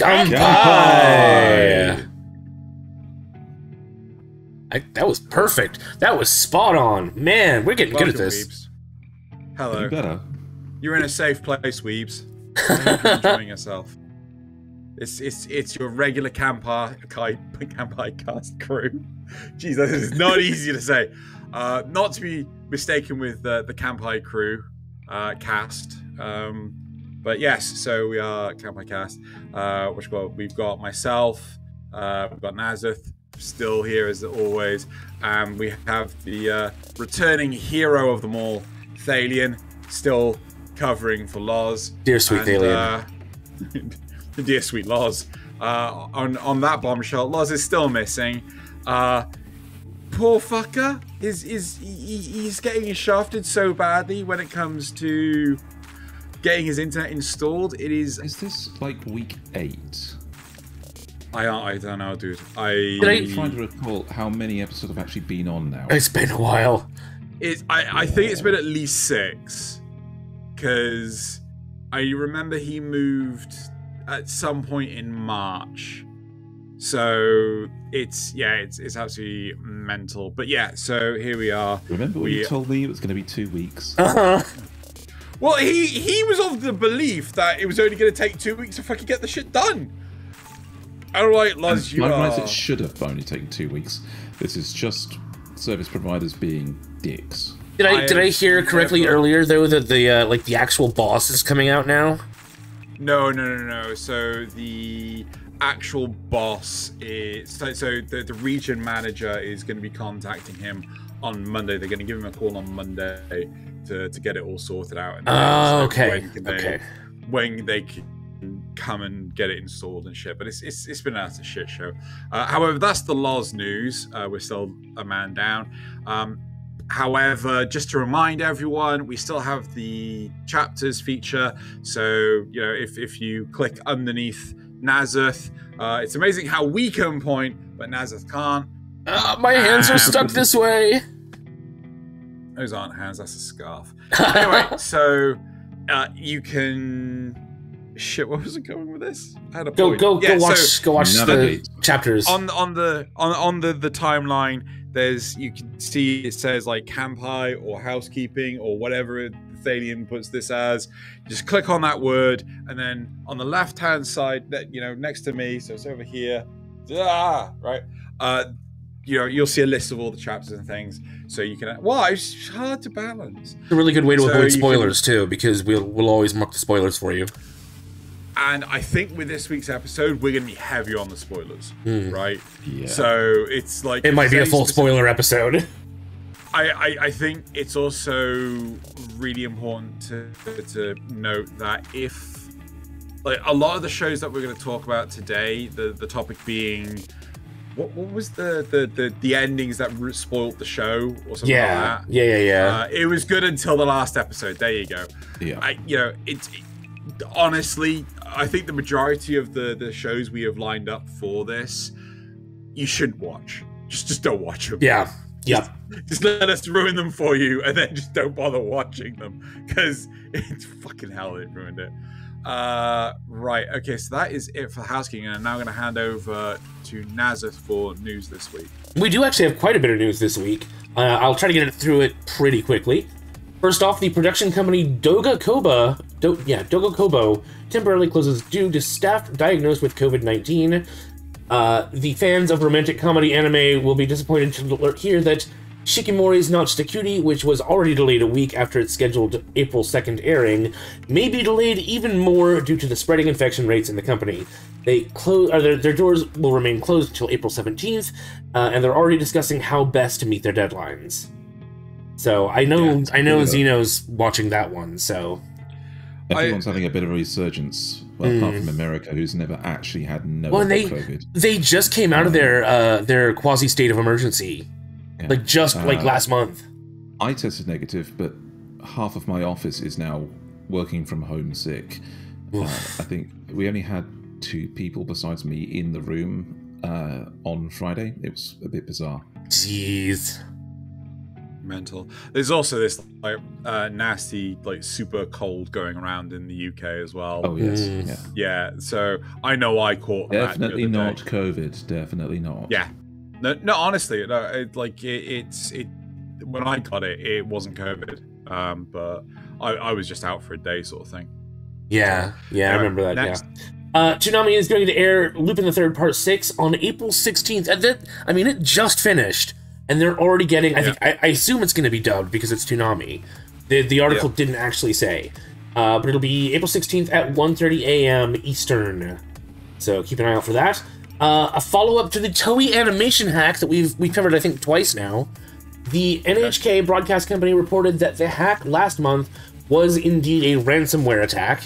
Kanpai! That was perfect. That was spot on. Man, we're getting good at this. Weebs. Hello. Better. You're in a safe place, Weebs. I hope you're enjoying yourself. It's your regular Kanpai Cast crew. Jeez, this is not easy to say. Not to be mistaken with the Kanpai crew cast. But yes, so we are Kanpai Cast. We've got myself, we've got Nasuth, still here as always, and we have the returning hero of them all, Thaylien, still covering for Loz. Dear sweet Thaylien. Dear sweet Loz. On that bombshell, Loz is still missing. Poor fucker. He's getting shafted so badly when it comes to getting his internet installed. Is this like week 8? I don't know, dude. I'm trying to recall how many episodes have actually been on now. It's been a while. I think it's been at least 6, because I remember he moved at some point in March. So it's absolutely mental. But yeah, so here we are. Remember when you told me it was going to be 2 weeks? Well, he was of the belief that it was only going to take 2 weeks to fucking get the shit done. All right, Loz, you are. It should have only taken 2 weeks. This is just service providers being dicks. Did I hear correctly earlier though that the actual boss is coming out now? No. So the actual boss is so the region manager is going to be contacting him on Monday. They're going to give him a call on Monday to get it all sorted out. And okay. When they can come and get it installed and shit. But it's been an utter shit show. However, that's the Loz news. We're still a man down. However, just to remind everyone, we still have the chapters feature. So, you know, if you click underneath Nasuth, it's amazing how we can point, but Nasuth can't. My hands are stuck this way. Those aren't hands, that's a scarf. Anyway, so you can... Shit, what was it going with this? I had a point. Go watch the chapters. On the timeline, you can see it says like Kanpai or housekeeping or whatever Thaylien puts this as. Just click on that word, and then on the left hand side, that next to me, so it's over here. Right. You'll see a list of all the chapters and things, so you can. Well, it's hard to balance. It's a really good way to avoid spoilers too, because we'll always mark the spoilers for you. And I think with this week's episode, we're going to be heavy on the spoilers, right? Yeah. So it's like... It might be a full spoiler episode. I think it's also really important to note that if... Like, a lot of the shows that we're going to talk about today, the topic being... What was the endings that spoiled the show or something like that? Yeah. It was good until the last episode. There you go. Yeah. Honestly, I think the majority of the shows we have lined up for this, you shouldn't watch. Just don't watch them. Yeah. Just let us ruin them for you, and then just don't bother watching them, because it's fucking hell, it ruined it. Right, okay, so that is it for housekeeping, and I'm now going to hand over to Nasuth for news this week. We do actually have quite a bit of news this week. I'll try to get through it pretty quickly. First off, the production company Doga Kobo temporarily closes due to staff diagnosed with COVID-19. The fans of romantic comedy anime will be disappointed to hear that Shikimori's Not Just a Cutie, which was already delayed a week after its scheduled April 2nd airing, may be delayed even more due to the spreading infection rates in the company. Their doors will remain closed until April 17th, and they're already discussing how best to meet their deadlines. So I know Zeno's watching that one, so... Everyone's having a bit of a resurgence, apart from America, who's never actually had COVID. They just came out of their quasi-state of emergency. Yeah. Like last month. I tested negative, but half of my office is now working from home sick. I think we only had 2 people besides me in the room on Friday. It was a bit bizarre. Jeez. Mental. There's also this like nasty, like super cold going around in the UK as well. Oh yes, yeah. Yeah, so I know I caught Definitely that not COVID. Definitely not. Yeah, no, honestly, no. It's when I got it, it wasn't COVID, but I was just out for a day, sort of thing. Yeah, I remember that. Next. Yeah. Toonami is going to air Lupin the Third Part 6 on April 16th. I mean, it just finished. And they're already getting, I assume it's going to be dubbed because it's Toonami. The article didn't actually say. But it'll be April 16th at 1:30 a.m. Eastern. So keep an eye out for that. A follow-up to the Toei animation hack that we've covered, I think, twice now. The NHK broadcast company reported that the hack last month was indeed a ransomware attack.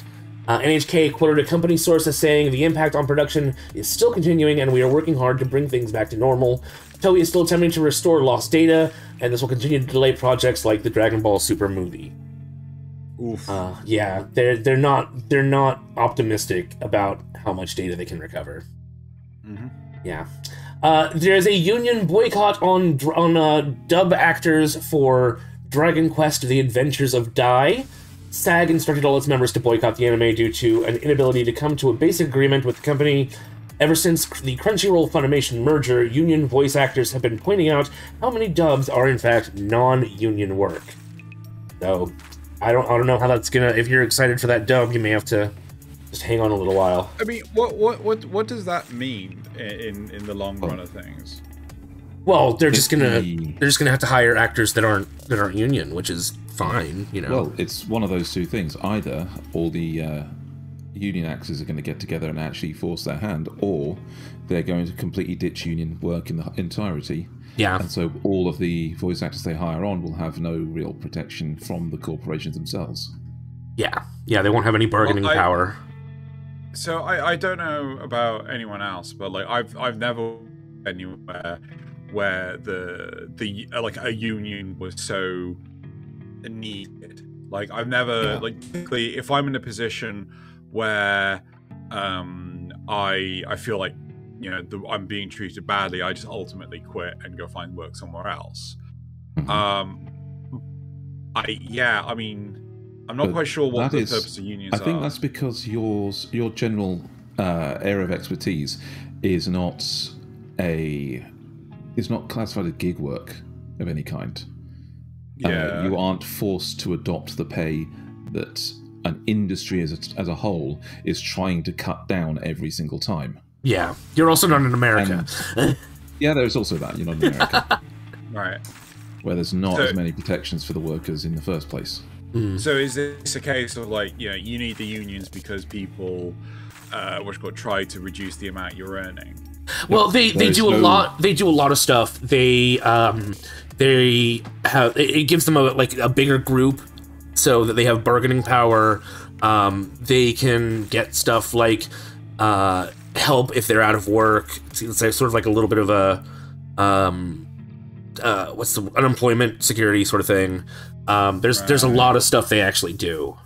NHK quoted a company source as saying, "The impact on production is still continuing, and we are working hard to bring things back to normal. Toei is still attempting to restore lost data, and this will continue to delay projects like the Dragon Ball Super movie." Oof. Yeah, they're not optimistic about how much data they can recover. Mm-hmm. Yeah. There's a union boycott on dub actors for Dragon Quest: The Adventures of Dai. SAG instructed all its members to boycott the anime due to an inability to come to a basic agreement with the company. Ever since the Crunchyroll Funimation merger, union voice actors have been pointing out how many dubs are in fact non-union work. So, I don't know how that's gonna. If you're excited for that dub, you may have to just hang on a little while. I mean, what does that mean in the long run of things? Well, they're just gonna have to hire actors that aren't union, which is fine, you know. Well, it's one of those two things. Either all the union actors are going to get together and actually force their hand, or they're going to completely ditch union work in the entirety. Yeah. And so all of the voice actors they hire on will have no real protection from the corporations themselves. Yeah, they won't have any bargaining power. So I don't know about anyone else, but like I've never anywhere where the like a union was so needed. Like I've never like typically if I'm in a position where I feel like, you know, I'm being treated badly, I just ultimately quit and go find work somewhere else. I mean, I'm not quite sure what the purpose of unions are. I think that's because your general area of expertise is not classified as gig work of any kind. Yeah. You aren't forced to adopt the pay that an industry as a whole is trying to cut down every single time. Yeah, you're also not in America. Yeah, there's also that. You're not in America. Right. Where there's not as many protections for the workers in the first place. So is this a case of like, you know, you need the unions because people try to reduce the amount you're earning? Well, they do a lot. They do a lot of stuff. They have it gives them a bigger group so that they have bargaining power. They can get stuff like help if they're out of work. It's sort of like a little bit of a what's the unemployment security sort of thing. There's a lot of stuff they actually do.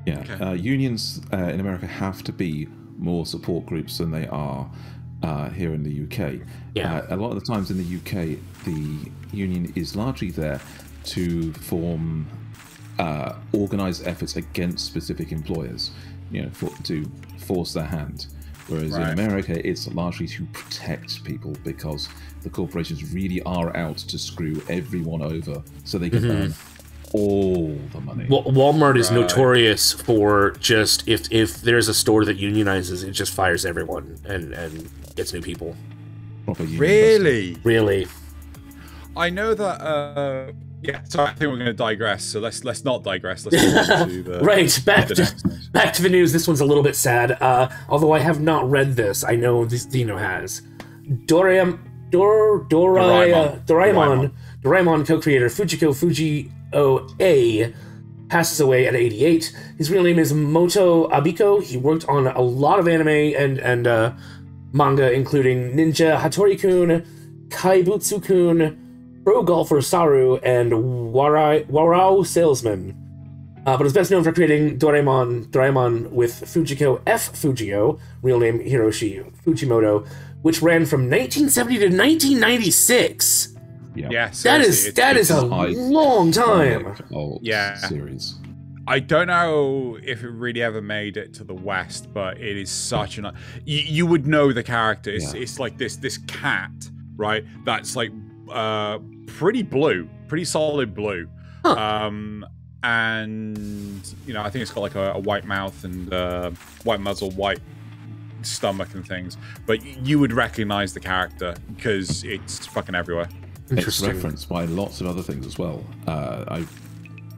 Yeah, okay. Unions in America have to be more support groups than they are here in the UK. Yeah. A lot of the times in the UK, the union is largely there to form organised efforts against specific employers, you know, to force their hand. Whereas in America, it's largely to protect people because the corporations really are out to screw everyone over so they can earn all the money. Well, Walmart is notorious for just if there's a store that unionizes, it just fires everyone and gets new people. Really? I know that. Yeah, so I think we're going to digress. So let's not digress. Let's move on to the back to the news. This one's a little bit sad. Although I have not read this, I know Dino has. Doraemon co-creator Fujiko Fujio passes away at 88. His real name is Moto Abiko. He worked on a lot of anime and manga, including Ninja Hattori-kun, Kaibutsu-kun, Pro Golfer Saru, and Warao Salesman. But is best known for creating Doraemon with Fujiko F. Fujio, real name Hiroshi Fujimoto, which ran from 1970 to 1996. Yeah, That seriously, is a long time. Old series. I don't know if it really ever made it to the West, but it is such an... You would know the character. It's like this cat, right? That's like pretty blue, pretty solid blue. Huh. And, you know, I think it's got like a white mouth and white muzzle, white stomach and things. But you would recognize the character because it's fucking everywhere. It's referenced by lots of other things as well.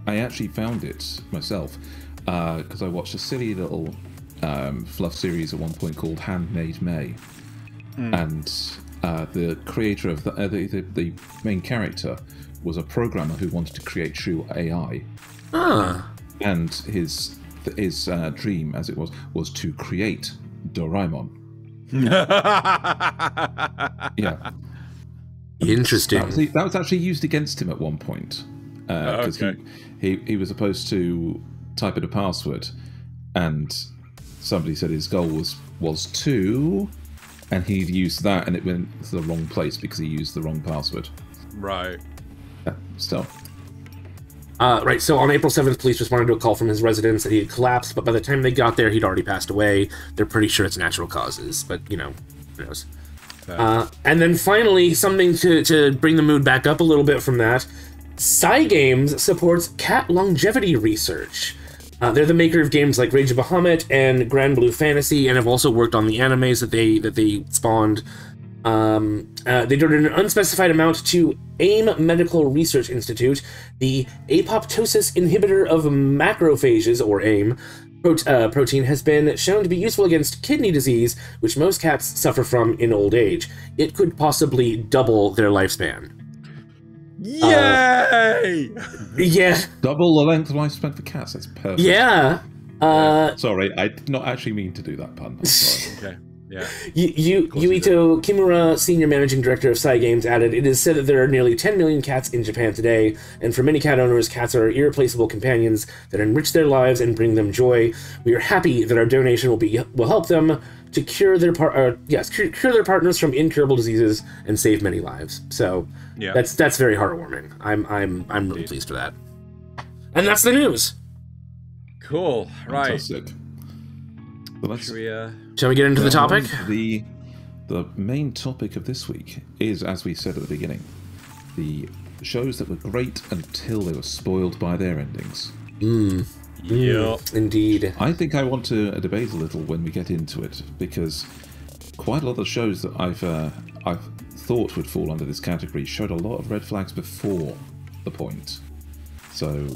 I actually found it myself because I watched a silly little fluff series at one point called Handmaid May, and the creator of the main character was a programmer who wanted to create true AI. And his dream, as it was to create Doraemon. Yeah. Interesting. That was actually used against him at one point. Because he was supposed to type in a password, and somebody said his goal was 2, and he'd used that, and it went to the wrong place because he used the wrong password. Right. Yeah, still. Right, so on April 7th, police responded to a call from his residence that he had collapsed, but by the time they got there, he'd already passed away. They're pretty sure it's natural causes, but, you know, who knows. And then finally, something to bring the mood back up a little bit from that, Cygames supports cat longevity research. They're the maker of games like Rage of Bahamut and Grand Blue Fantasy, and have also worked on the animes that they spawned. They donated an unspecified amount to AIM Medical Research Institute, the apoptosis inhibitor of macrophages, or AIM. Protein has been shown to be useful against kidney disease, which most cats suffer from in old age. It could possibly double their lifespan. Yay! Yeah. Double the length of lifespan for cats. That's perfect. Yeah. Sorry, I did not actually mean to do that pun. I'm sorry. Okay. Yeah. Yuito Kimura, senior managing director of Cygames, added, "It is said that there are nearly 10 million cats in Japan today, and for many cat owners, cats are irreplaceable companions that enrich their lives and bring them joy. We are happy that our donation will help them to cure their cure their partners from incurable diseases and save many lives." So that's very heartwarming. I'm really pleased for that. And that's the news. Cool. Right. Fantastic. Well, Shall we get into the topic? The main topic of this week is, as we said at the beginning, the shows that were great until they were spoiled by their endings. Yeah, indeed. I think I want to debate a little when we get into it, because quite a lot of the shows that I've thought would fall under this category showed a lot of red flags before the point. So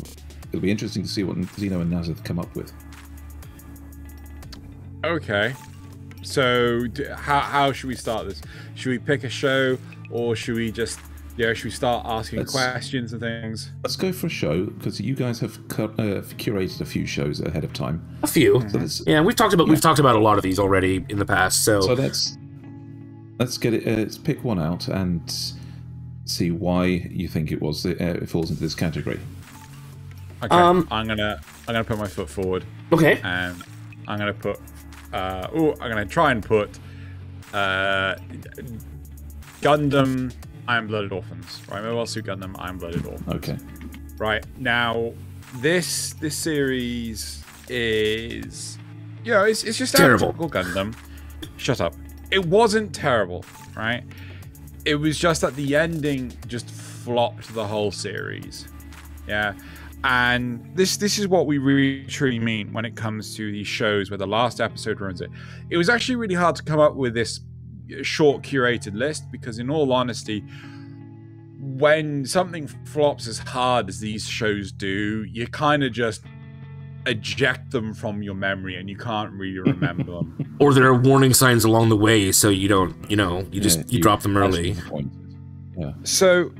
it'll be interesting to see what Xeno and Nasuth come up with. Okay, so how should we start this? Should we pick a show, or should we just, should we start asking questions and things? Let's go for a show, because you guys have curated a few shows ahead of time. A few. So we've talked about a lot of these already in the past. So let's get it. Let's pick one out and see why you think it falls into this category. Okay, I'm gonna put my foot forward. Okay. And I'm gonna put. I'm gonna try and put Gundam Iron Blooded Orphans. Right, Mobile Suit Gundam Iron Blooded Orphans. Okay. Right, now this series is, it's just terrible. Gundam. Shut up. It wasn't terrible, right? It was just that the ending just flopped the whole series. Yeah. And this is what we really truly mean when it comes to these shows where the last episode ruins it. It was actually really hard to come up with this short curated list, because in all honesty, when something flops as hard as these shows do, you kind of just eject them from your memory and you can't really remember them. Or there are warning signs along the way, so you don't, you drop them early. Yeah. So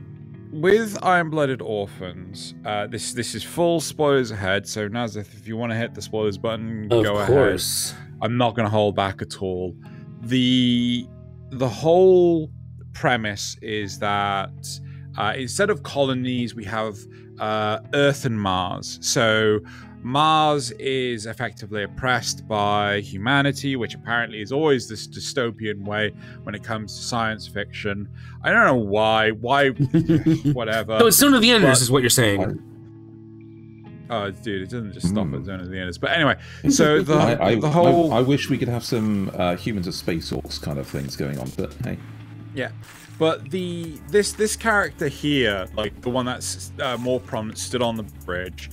with Iron-Blooded Orphans, this is full spoilers ahead, so Nasuth, if you want to hit the spoilers button, go ahead. Of course. I'm not going to hold back at all. The whole premise is that instead of colonies, we have Earth and Mars. So Mars is effectively oppressed by humanity, which apparently is always this dystopian way when it comes to science fiction. I don't know why, whatever. So it's Zone of the Enders is what you're saying. Oh, dude, it doesn't just stop at Zone of the Enders. But anyway, so the whole... I wish we could have some humans as space orcs kind of things going on, but hey. Yeah. But this character here, like the one that's more prominent, stood on the bridge.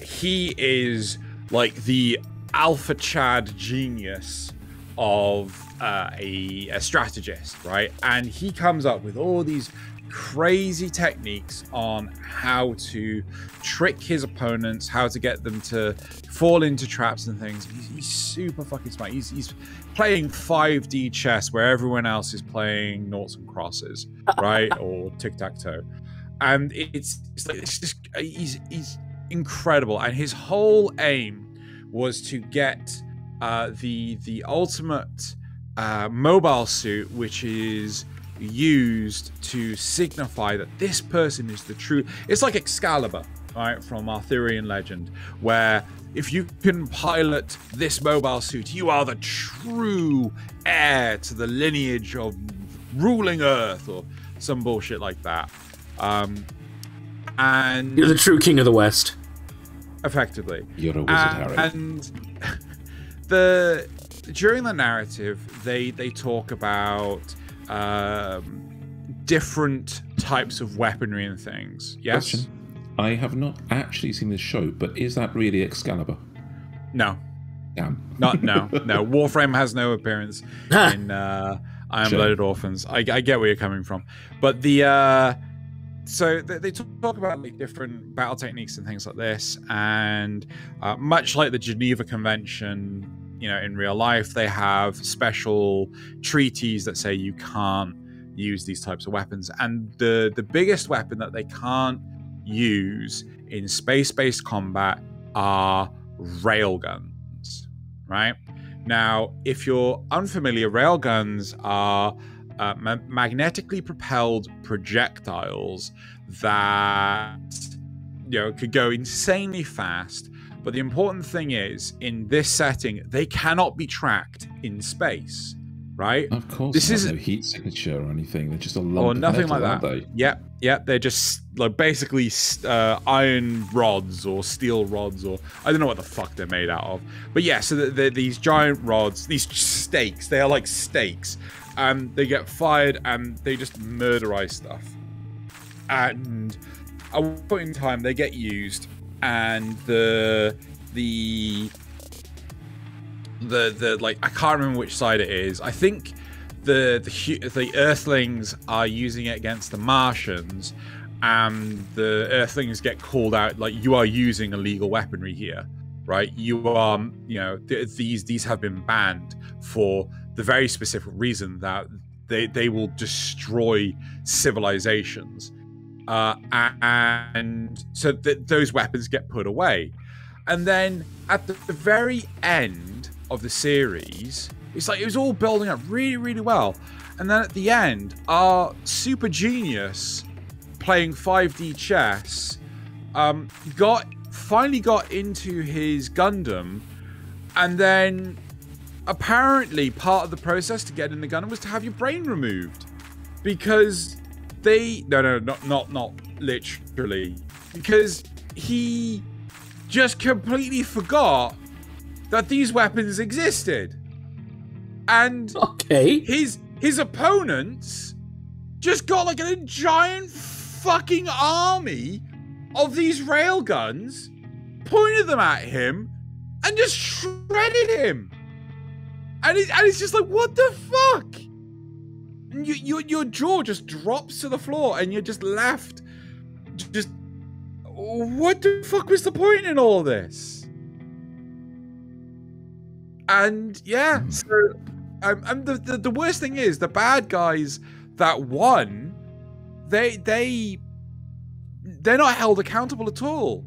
He is like the alpha Chad genius of a strategist, right? And he comes up with all these crazy techniques on how to trick his opponents, how to get them to fall into traps and things. He's super fucking smart. He's playing 5D chess where everyone else is playing noughts and crosses, right? Or tic-tac-toe. And it's just he's incredible. And his whole aim was to get the ultimate mobile suit, which is used to signify that this person is the true... It's like Excalibur, right, from Arthurian legend, where if you can pilot this mobile suit, you are the true heir to the lineage of ruling Earth, or some bullshit like that. And you're the true king of the West. Effectively. You're a wizard, Harry. And during the narrative, they talk about different types of weaponry and things. Yes? Question. I have not actually seen this show, but is that really Excalibur? No. Damn. No. Warframe has no appearance in Iron-Blooded Orphans. I get where you're coming from. But so they talk about like different battle techniques and things like this, and much like the Geneva Convention, you know, in real life, they have special treaties that say you can't use these types of weapons. And the biggest weapon that they can't use in space-based combat are railguns, right? Now, if you're unfamiliar, railguns are magnetically propelled projectiles that, you know, could go insanely fast. But the important thing is, in this setting, they cannot be tracked in space, right? Of course, this is no heat signature or anything. They're just a lump or of nothing metal, like that. Aren't they? Yep. They're just like basically iron rods or steel rods, or I don't know what the fuck they're made out of. But yeah, so these giant rods, these stakes, they are like stakes. They get fired and they just murderize stuff. And at one point in time, they get used, and the like, I can't remember which side it is. I think the Earthlings are using it against the Martians, and the Earthlings get called out like, you are using illegal weaponry here, right? You are, you know, these have been banned for the very specific reason that they will destroy civilizations. And so those weapons get put away. And then at the very end of the series, it's like it was all building up really, really well. And then at the end, our super genius playing 5D chess finally got into his Gundam, and then apparently part of the process to get in the Gundam was to have your brain removed, because not literally, because he just completely forgot that these weapons existed. And okay, his opponents just got like a giant fucking army of these railguns, pointed them at him, and just shredded him. And it's just like, what the fuck? And your jaw just drops to the floor, and you're just left. Just, what the fuck was the point in all this? And yeah, so and the worst thing is, the bad guys that won, they're not held accountable at all,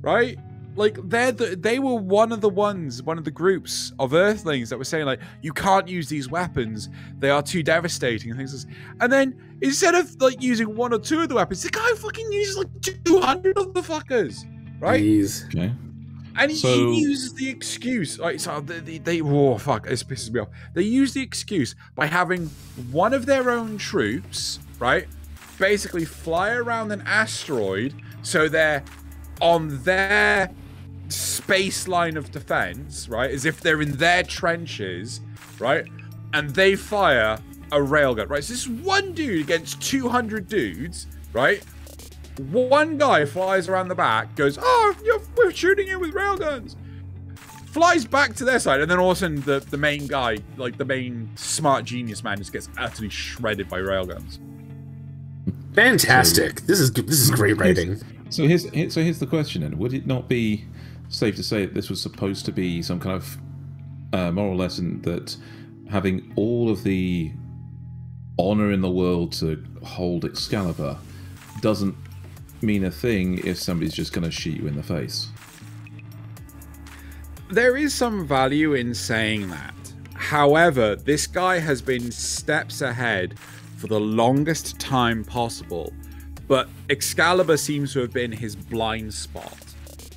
right? Like, they were one of the groups of Earthlings that were saying, like, you can't use these weapons, they are too devastating and things. And then instead of like using one or two of the weapons, the guy fucking uses like 200 of the fuckers, right? Jeez. Okay. And he uses the excuse, like, so oh fuck, this pisses me off. They use the excuse by having one of their own troops, right, basically fly around an asteroid, so they're on their space line of defense, right, as if they're in their trenches, right, and they fire a railgun, right. So this is one dude against 200 dudes, right. One guy flies around the back, goes, oh, we're shooting you with railguns. Flies back to their side, and then all of a sudden the main guy, like the main smart genius man, just gets utterly shredded by railguns. Fantastic. This is great writing. So here's the question then. Would it not be safe to say that this was supposed to be some kind of moral lesson that having all of the honor in the world to hold Excalibur doesn't mean a thing if somebody's just going to shoot you in the face? There is some value in saying that. However, this guy has been steps ahead for the longest time possible, but Excalibur seems to have been his blind spot,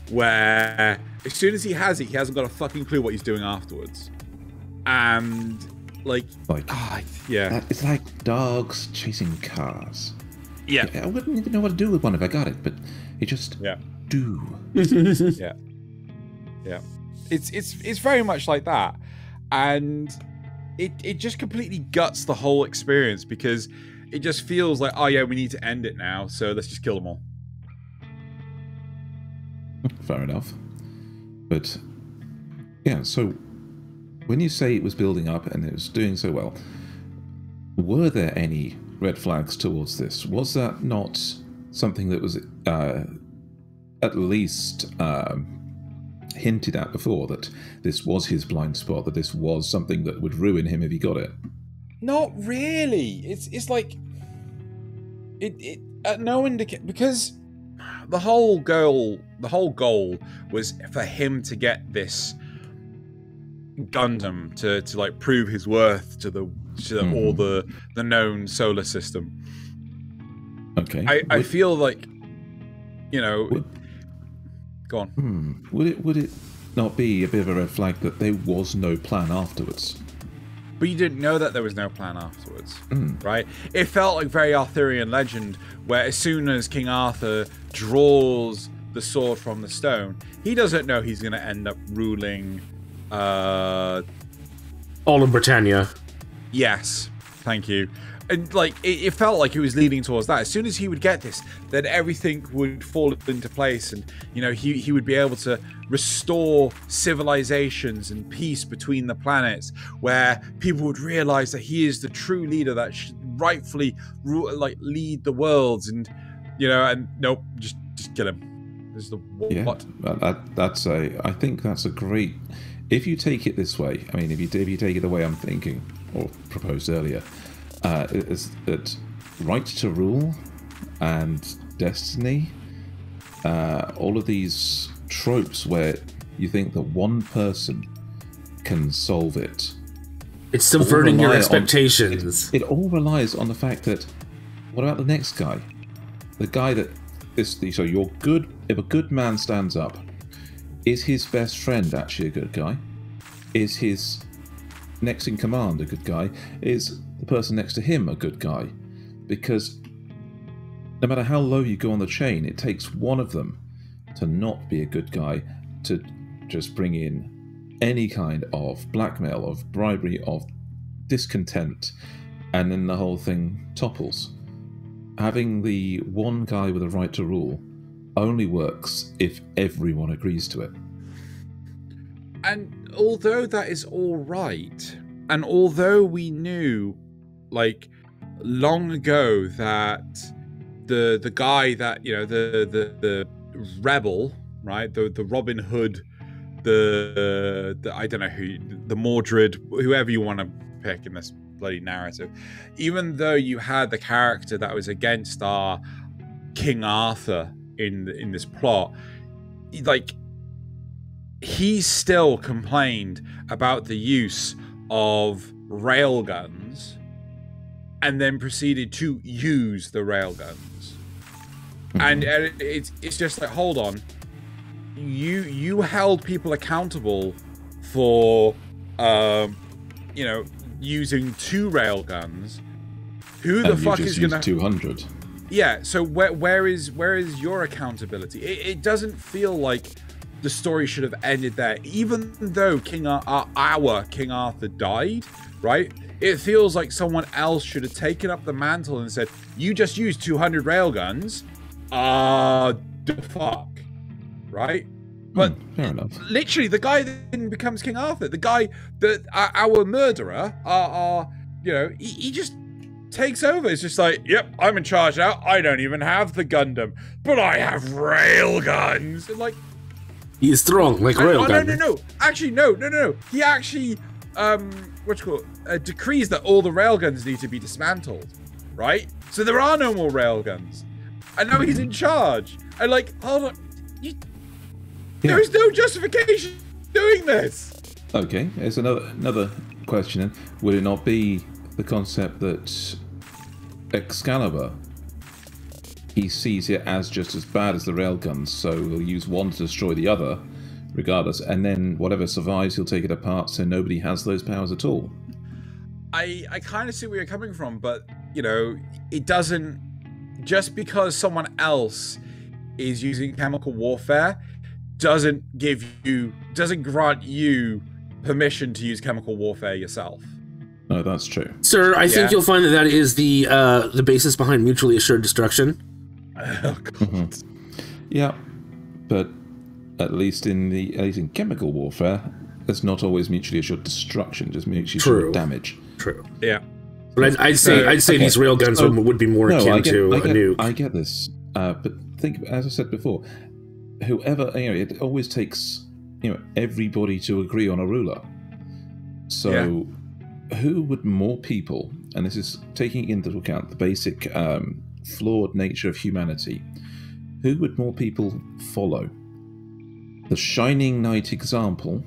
where as soon as he has it, he hasn't got a fucking clue what he's doing afterwards. And yeah, it's like dogs chasing cars. Yeah, I wouldn't even know what to do with one if I got it, but you just do. yeah. It's very much like that, and it just completely guts the whole experience, because it just feels like, oh yeah, we need to end it now, so let's just kill them all. Fair enough, but yeah. So when you say it was building up and it was doing so well, were there any red flags towards this? Was that not something that was at least hinted at before, that this was his blind spot, that this was something that would ruin him if he got it? Not really. It's like it at no indication, because the whole goal was for him to get this Gundam to like prove his worth to all the known solar system. Okay. I feel like, you know, go on. Would it not be a bit of a red flag that there was no plan afterwards? But you didn't know that there was no plan afterwards, right? It felt like very Arthurian legend, where as soon as King Arthur draws the sword from the stone, he doesn't know he's going to end up ruling all of Britannia. Yes, thank you. And like it felt like it was leading towards that. As soon as he would get this, then everything would fall into place, and you know, he would be able to restore civilizations and peace between the planets, where people would realize that he is the true leader that should rightfully lead the worlds. And you know, and nope, just kill him. This is the what? Yeah, I think that's a great. If you take it this way, I mean, if you take it the way I'm thinking or proposed earlier, is that right to rule and destiny, all of these tropes where you think that one person can solve it. It's subverting your expectations. It all relies on the fact that, what about the next guy? The guy that so you're good. If a good man stands up, is his best friend actually a good guy? Is his next in command a good guy? Is the person next to him a good guy? Because no matter how low you go on the chain, it takes one of them to not be a good guy, to just bring in any kind of blackmail, of bribery, of discontent, and then the whole thing topples. Having the one guy with a right to rule only works if everyone agrees to it. And although that is all right, and although we knew, like, long ago that the guy that, you know, the rebel, right, the Robin Hood, the I don't know who, the Mordred, whoever you want to pick in this bloody narrative, even though you had the character that was against our King Arthur in this plot, like, he still complained about the use of railguns and then proceeded to use the railguns. And it's just like, hold on, you held people accountable for you know, using 2 railguns. Who the fuck is gonna 200? Yeah, so where is your accountability? It doesn't feel like the story should have ended there, even though our King Arthur died, right? It feels like someone else should have taken up the mantle and said, "You just used 200 railguns, the fuck," right? But fair enough. Literally, the guy then becomes King Arthur. The guy that our murderer, you know, he just takes over. It's just like, yep, I'm in charge now. I don't even have the Gundam, but I have railguns. And like, he is strong like railgun. No. Actually, no. He actually, decrees that all the railguns need to be dismantled, right? So there are no more railguns, and now he's in charge. And like, hold on, there is no justification doing this. Okay, there's another question then. Would it not be the concept that Excalibur, he sees it as just as bad as the railguns, so he'll use one to destroy the other, regardless, and then whatever survives, he'll take it apart, so nobody has those powers at all? I kind of see where you're coming from, but, you know, it doesn't... Just because someone else is using chemical warfare doesn't grant you permission to use chemical warfare yourself. No, that's true. Sir, I think you'll find that is the basis behind mutually assured destruction. Oh, God. Yeah, but at least in chemical warfare, there's not always mutually assured destruction, just mutually assured damage. True. Yeah. But I'd say these railguns would be more akin to a nuke. I get this, but think, as I said before, whoever, you know, it always takes, you know, everybody to agree on a ruler. So, who would more people, and this is taking into account the basic flawed nature of humanity, who would more people follow? The Shining Knight example,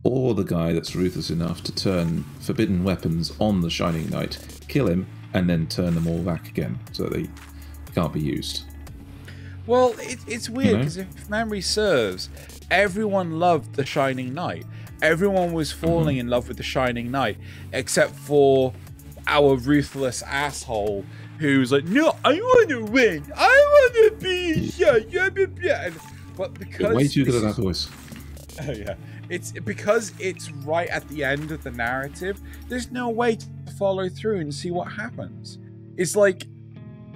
or the guy that's ruthless enough to turn forbidden weapons on the Shining Knight, kill him, and then turn them all back again so they can't be used? Well, it's weird, because if memory serves, everyone loved the Shining Knight. Everyone was falling in love with the Shining Knight, except for our ruthless asshole who's like, no, I want to win. I want to be here. But because... You're way too good at that voice. Oh, yeah. It's because it's right at the end of the narrative. There's no way to follow through and see what happens. It's like,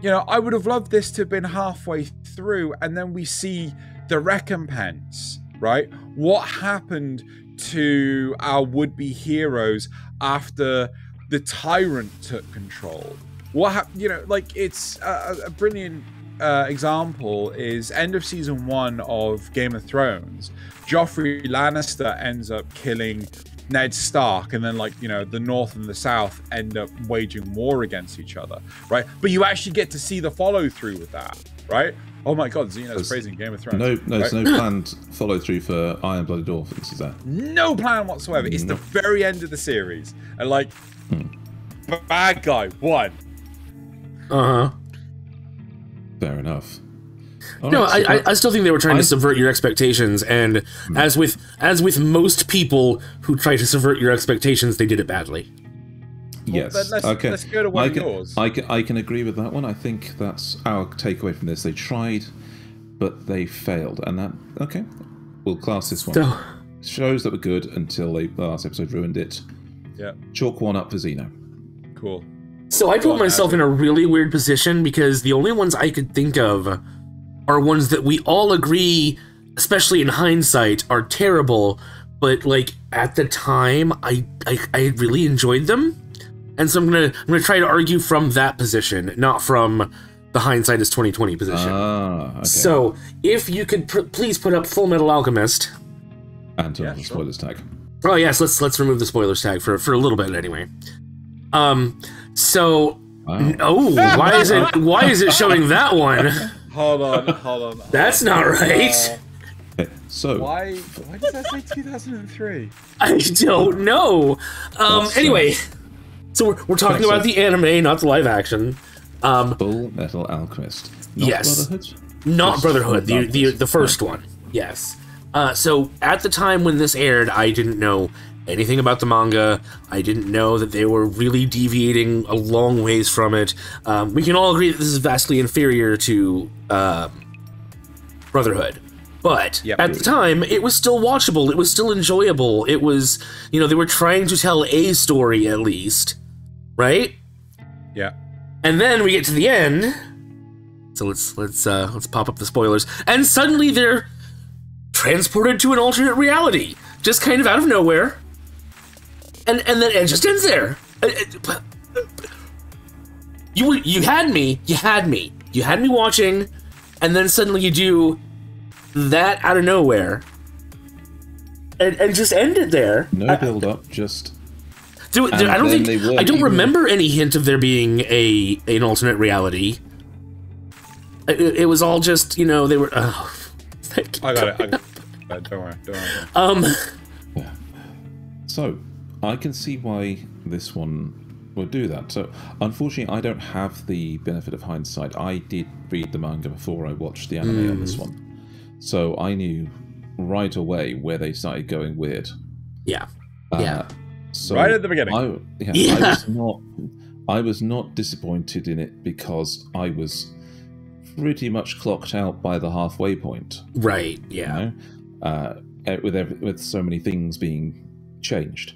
you know, I would have loved this to have been halfway through, and then we see the recompense, right? What happened to our would-be heroes after the tyrant took control? What happened? You know, like, it's a brilliant example is end of season 1 of Game of Thrones. Joffrey Lannister ends up killing Ned Stark, and then, like, you know, the North and the South end up waging war against each other, right? But you actually get to see the follow-through with that, right? Oh my God, Xeno's praising Game of Thrones. There's no planned follow-through for Iron-Blooded Orphans, is there? No plan whatsoever. It's the very end of the series. And, like, bad guy won. Uh-huh. Fair enough. No, I still think they were trying to subvert your expectations, and as with most people who try to subvert your expectations, they did it badly. Yes. Well, let's go to one of yours. I can agree with that one. I think that's our takeaway from this. They tried, but they failed, and that we'll class this one. So, Shows that were good until the last episode ruined it. Yeah. Chalk one up for Xeno. Cool. So I put myself in a really weird position because the only ones I could think of are ones that we all agree, especially in hindsight, are terrible, but like at the time I really enjoyed them. And so I'm gonna try to argue from that position, not from the hindsight is 2020 position. Okay. So if you could please put up Fullmetal Alchemist. And turn off the spoilers tag. Oh yes, let's remove the spoilers tag for a little bit anyway. So why is it showing that one? Hold on. That's not right. Okay, so why does that say 2003? I don't know. Anyway, so we're talking about the anime, not the live action. Fullmetal Alchemist. Not yes. Brotherhood? Not Brotherhood, the first one. Yes. So at the time when this aired, I didn't know anything about the manga. I didn't know that they were really deviating a long ways from it. We can all agree that this is vastly inferior to Brotherhood. But at the time, it was still watchable. It was still enjoyable. It was, you know, they were trying to tell a story at least, right? Yeah. And then we get to the end. So let's pop up the spoilers. And suddenly they're transported to an alternate reality, just kind of out of nowhere. And then it just ends there. You had me watching, and then suddenly you do that out of nowhere, and just end it there. No build up, just. I don't remember any hint of there being an alternate reality. It was all just, you know, they were. Oh, I got it. Don't worry. Yeah. So, I can see why this one would do that. So, unfortunately, I don't have the benefit of hindsight. I did read the manga before I watched the anime on this one. So, I knew right away where they started going weird. Yeah. So right at the beginning. I was not disappointed in it because I was pretty much clocked out by the halfway point. Right, yeah. You know? With so many things being changed.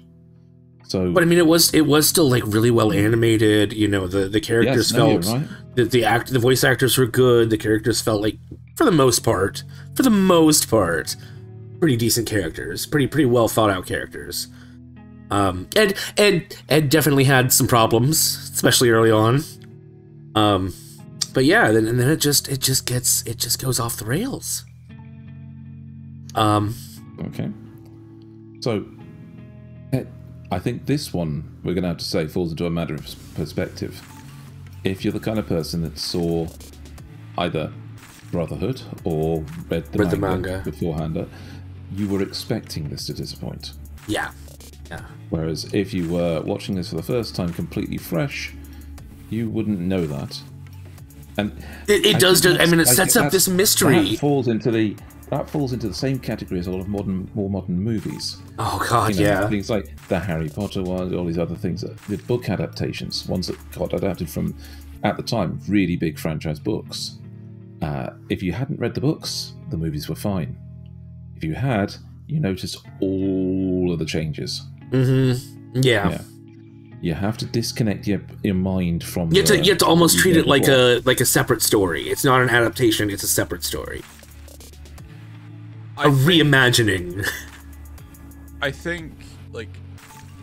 So, but I mean, it was still like really well animated. You know, the characters felt right. the voice actors were good. The characters felt like, for the most part, pretty decent characters, pretty well thought out characters. And definitely had some problems, especially early on. But yeah, then it just goes off the rails. Okay. So, I think this one, we're going to have to say, falls into a matter of perspective. If you're the kind of person that saw either Brotherhood or read the manga beforehand, you were expecting this to disappoint. Yeah. Whereas if you were watching this for the first time completely fresh, you wouldn't know that. And it does. I mean, it sets up this mystery. That falls into the same category as a lot of more modern movies. Oh God, you know, yeah. Things like the Harry Potter ones, all these other things, the book adaptations, ones that got adapted from, at the time, really big franchise books. If you hadn't read the books, the movies were fine. If you had, you noticed all of the changes. Mm-hmm. Yeah. You have to disconnect your mind from. You have to almost treat it like a separate story. It's not an adaptation; it's a separate story. A reimagining. I think, like,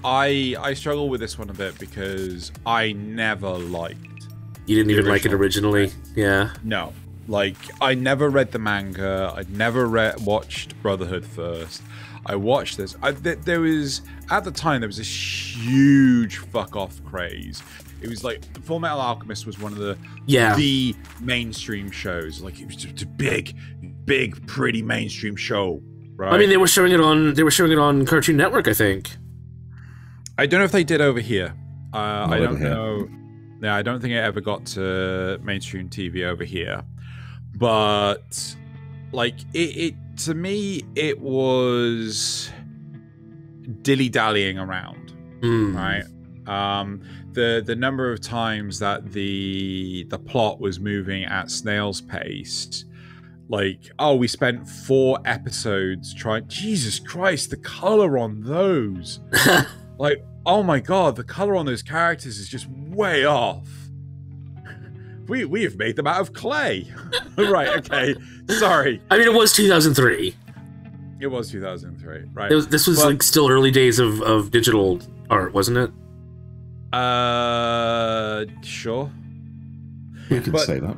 I struggle with this one a bit because I never liked. You didn't even like it originally, yeah. No, like I never read the manga. I'd never watched Brotherhood first. I watched this. There was, at the time, there was this huge fuck off craze. It was like Fullmetal Alchemist was one of the mainstream shows. Like, it was just a big, pretty mainstream show, right? I mean, they were showing it on Cartoon Network, I think. I don't know if they did over here. I don't here. know. Yeah, I don't think it ever got to mainstream TV over here. But like it to me, it was dilly-dallying around, right? The number of times that the plot was moving at snail's pace, like, oh, we spent 4 episodes trying. Jesus Christ, the color on those, like, oh my God, the color on those characters is just way off. We have made them out of clay. Right, okay. Sorry. I mean, it was 2003. It was 2003, right? This was like still early days of digital art, wasn't it? Sure. You could say that.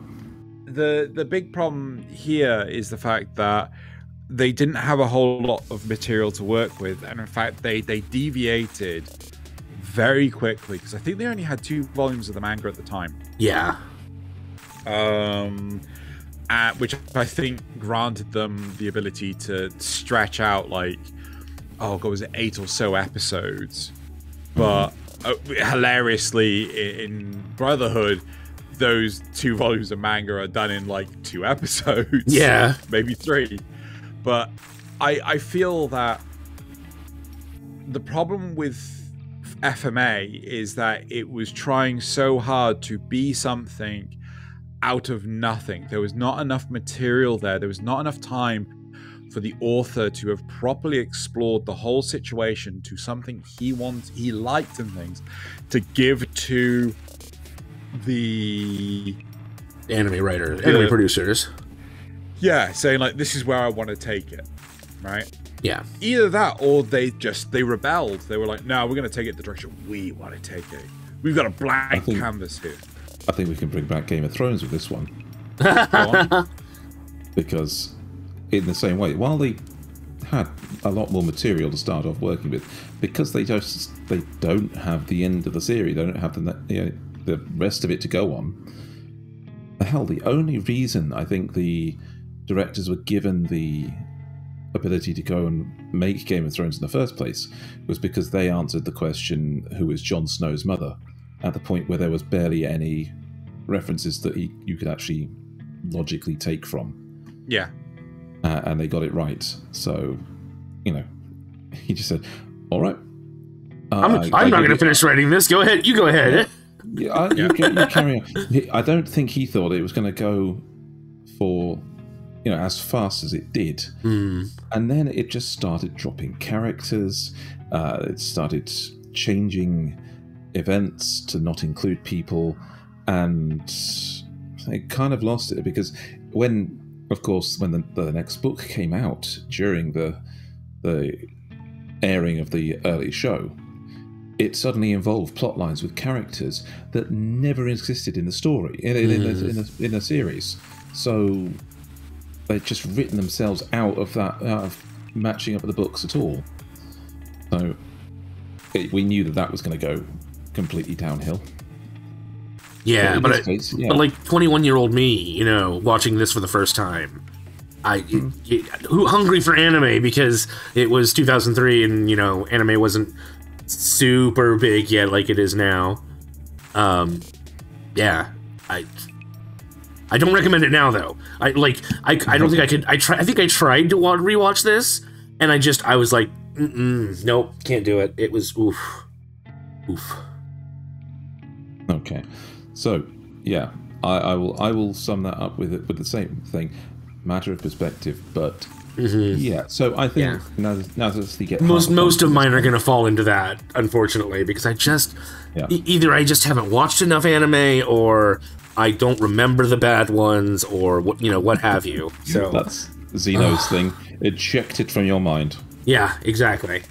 The big problem here is the fact that they didn't have a whole lot of material to work with, and in fact they deviated very quickly, because I think they only had 2 volumes of the manga at the time. Yeah. Which I think granted them the ability to stretch out, like, oh god, was it 8 or so episodes? But hilariously, in Brotherhood, those 2 volumes of manga are done in like 2 episodes. Yeah, maybe 3. But I feel that the problem with FMA is that it was trying so hard to be something out of nothing. There was not enough material there. There was not enough time for the author to have properly explored the whole situation to something he liked and things to give to the anime writer, anime producers. Yeah, saying like, this is where I want to take it, right? Yeah. Either that or they rebelled. They were like, no, we're going to take it the direction we want to take it. We've got a blank canvas here. I think we can bring back Game of Thrones with this one. Go on. Because in the same way, while they had a lot more material to start off working with, because they don't have the end of the series, they don't have the rest of it to go on. Hell, the only reason I think the directors were given the ability to go and make Game of Thrones in the first place was because they answered the question, who is Jon Snow's mother, at the point where there was barely any references that you could actually logically take from. Yeah. And they got it right. So, he just said, all right. I'm not going to finish writing this. Go ahead. You go ahead. Yeah, you carry on. I don't think he thought it was going to go for, as fast as it did. And then it just started dropping characters. It started changing events to not include people. And it kind of lost it because when the next book came out during the airing of the early show, it suddenly involved plot lines with characters that never existed in the story, in a series. So they'd just written themselves out of matching up with the books at all. So we knew that was going to go completely downhill. Yeah, but like 21-year-old me, watching this for the first time, who hungry for anime because it was 2003 and anime wasn't super big yet like it is now. Yeah, I don't recommend it now though. I don't think I could. I think I tried to rewatch this, and I was like, nope, can't do it. It was oof. Okay. So, yeah, I will sum that up with the same thing, matter of perspective. But yeah, so I think now that we get most of mine are going to fall into that, unfortunately, because either I just haven't watched enough anime, or I don't remember the bad ones, or what have you. So that's Xeno's thing. Eject it from your mind. Yeah, exactly.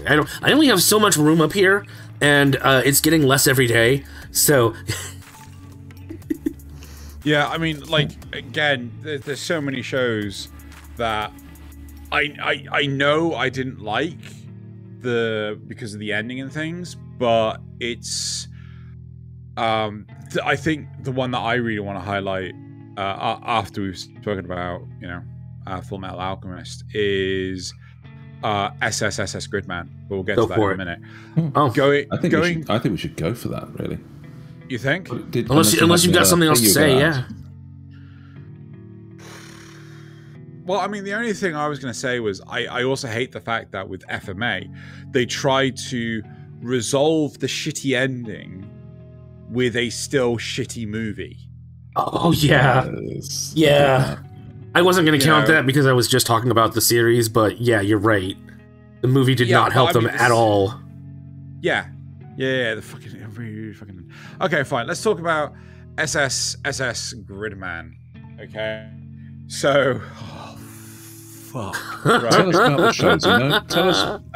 I only have so much room up here, and it's getting less every day. So. Yeah, I mean, again, there's so many shows that I know I didn't like because of the ending and things, but it's I think the one that I really want to highlight after we've spoken about Fullmetal Alchemist is SSSS Gridman, but we'll get to that in a minute. I think we should go for that, really. You think? Unless you've got something else to say, yeah. Well, I mean, the only thing I was going to say was I also hate the fact that with FMA, they tried to resolve the shitty ending with a still shitty movie. Oh, yeah. Yeah. I wasn't going to count that because I was just talking about the series, but yeah, you're right. The movie did not help them at all. Yeah. The fucking... Okay, fine. Let's talk about SSSS Gridman. Okay. So... Oh, fuck. Right. Tell us about the show,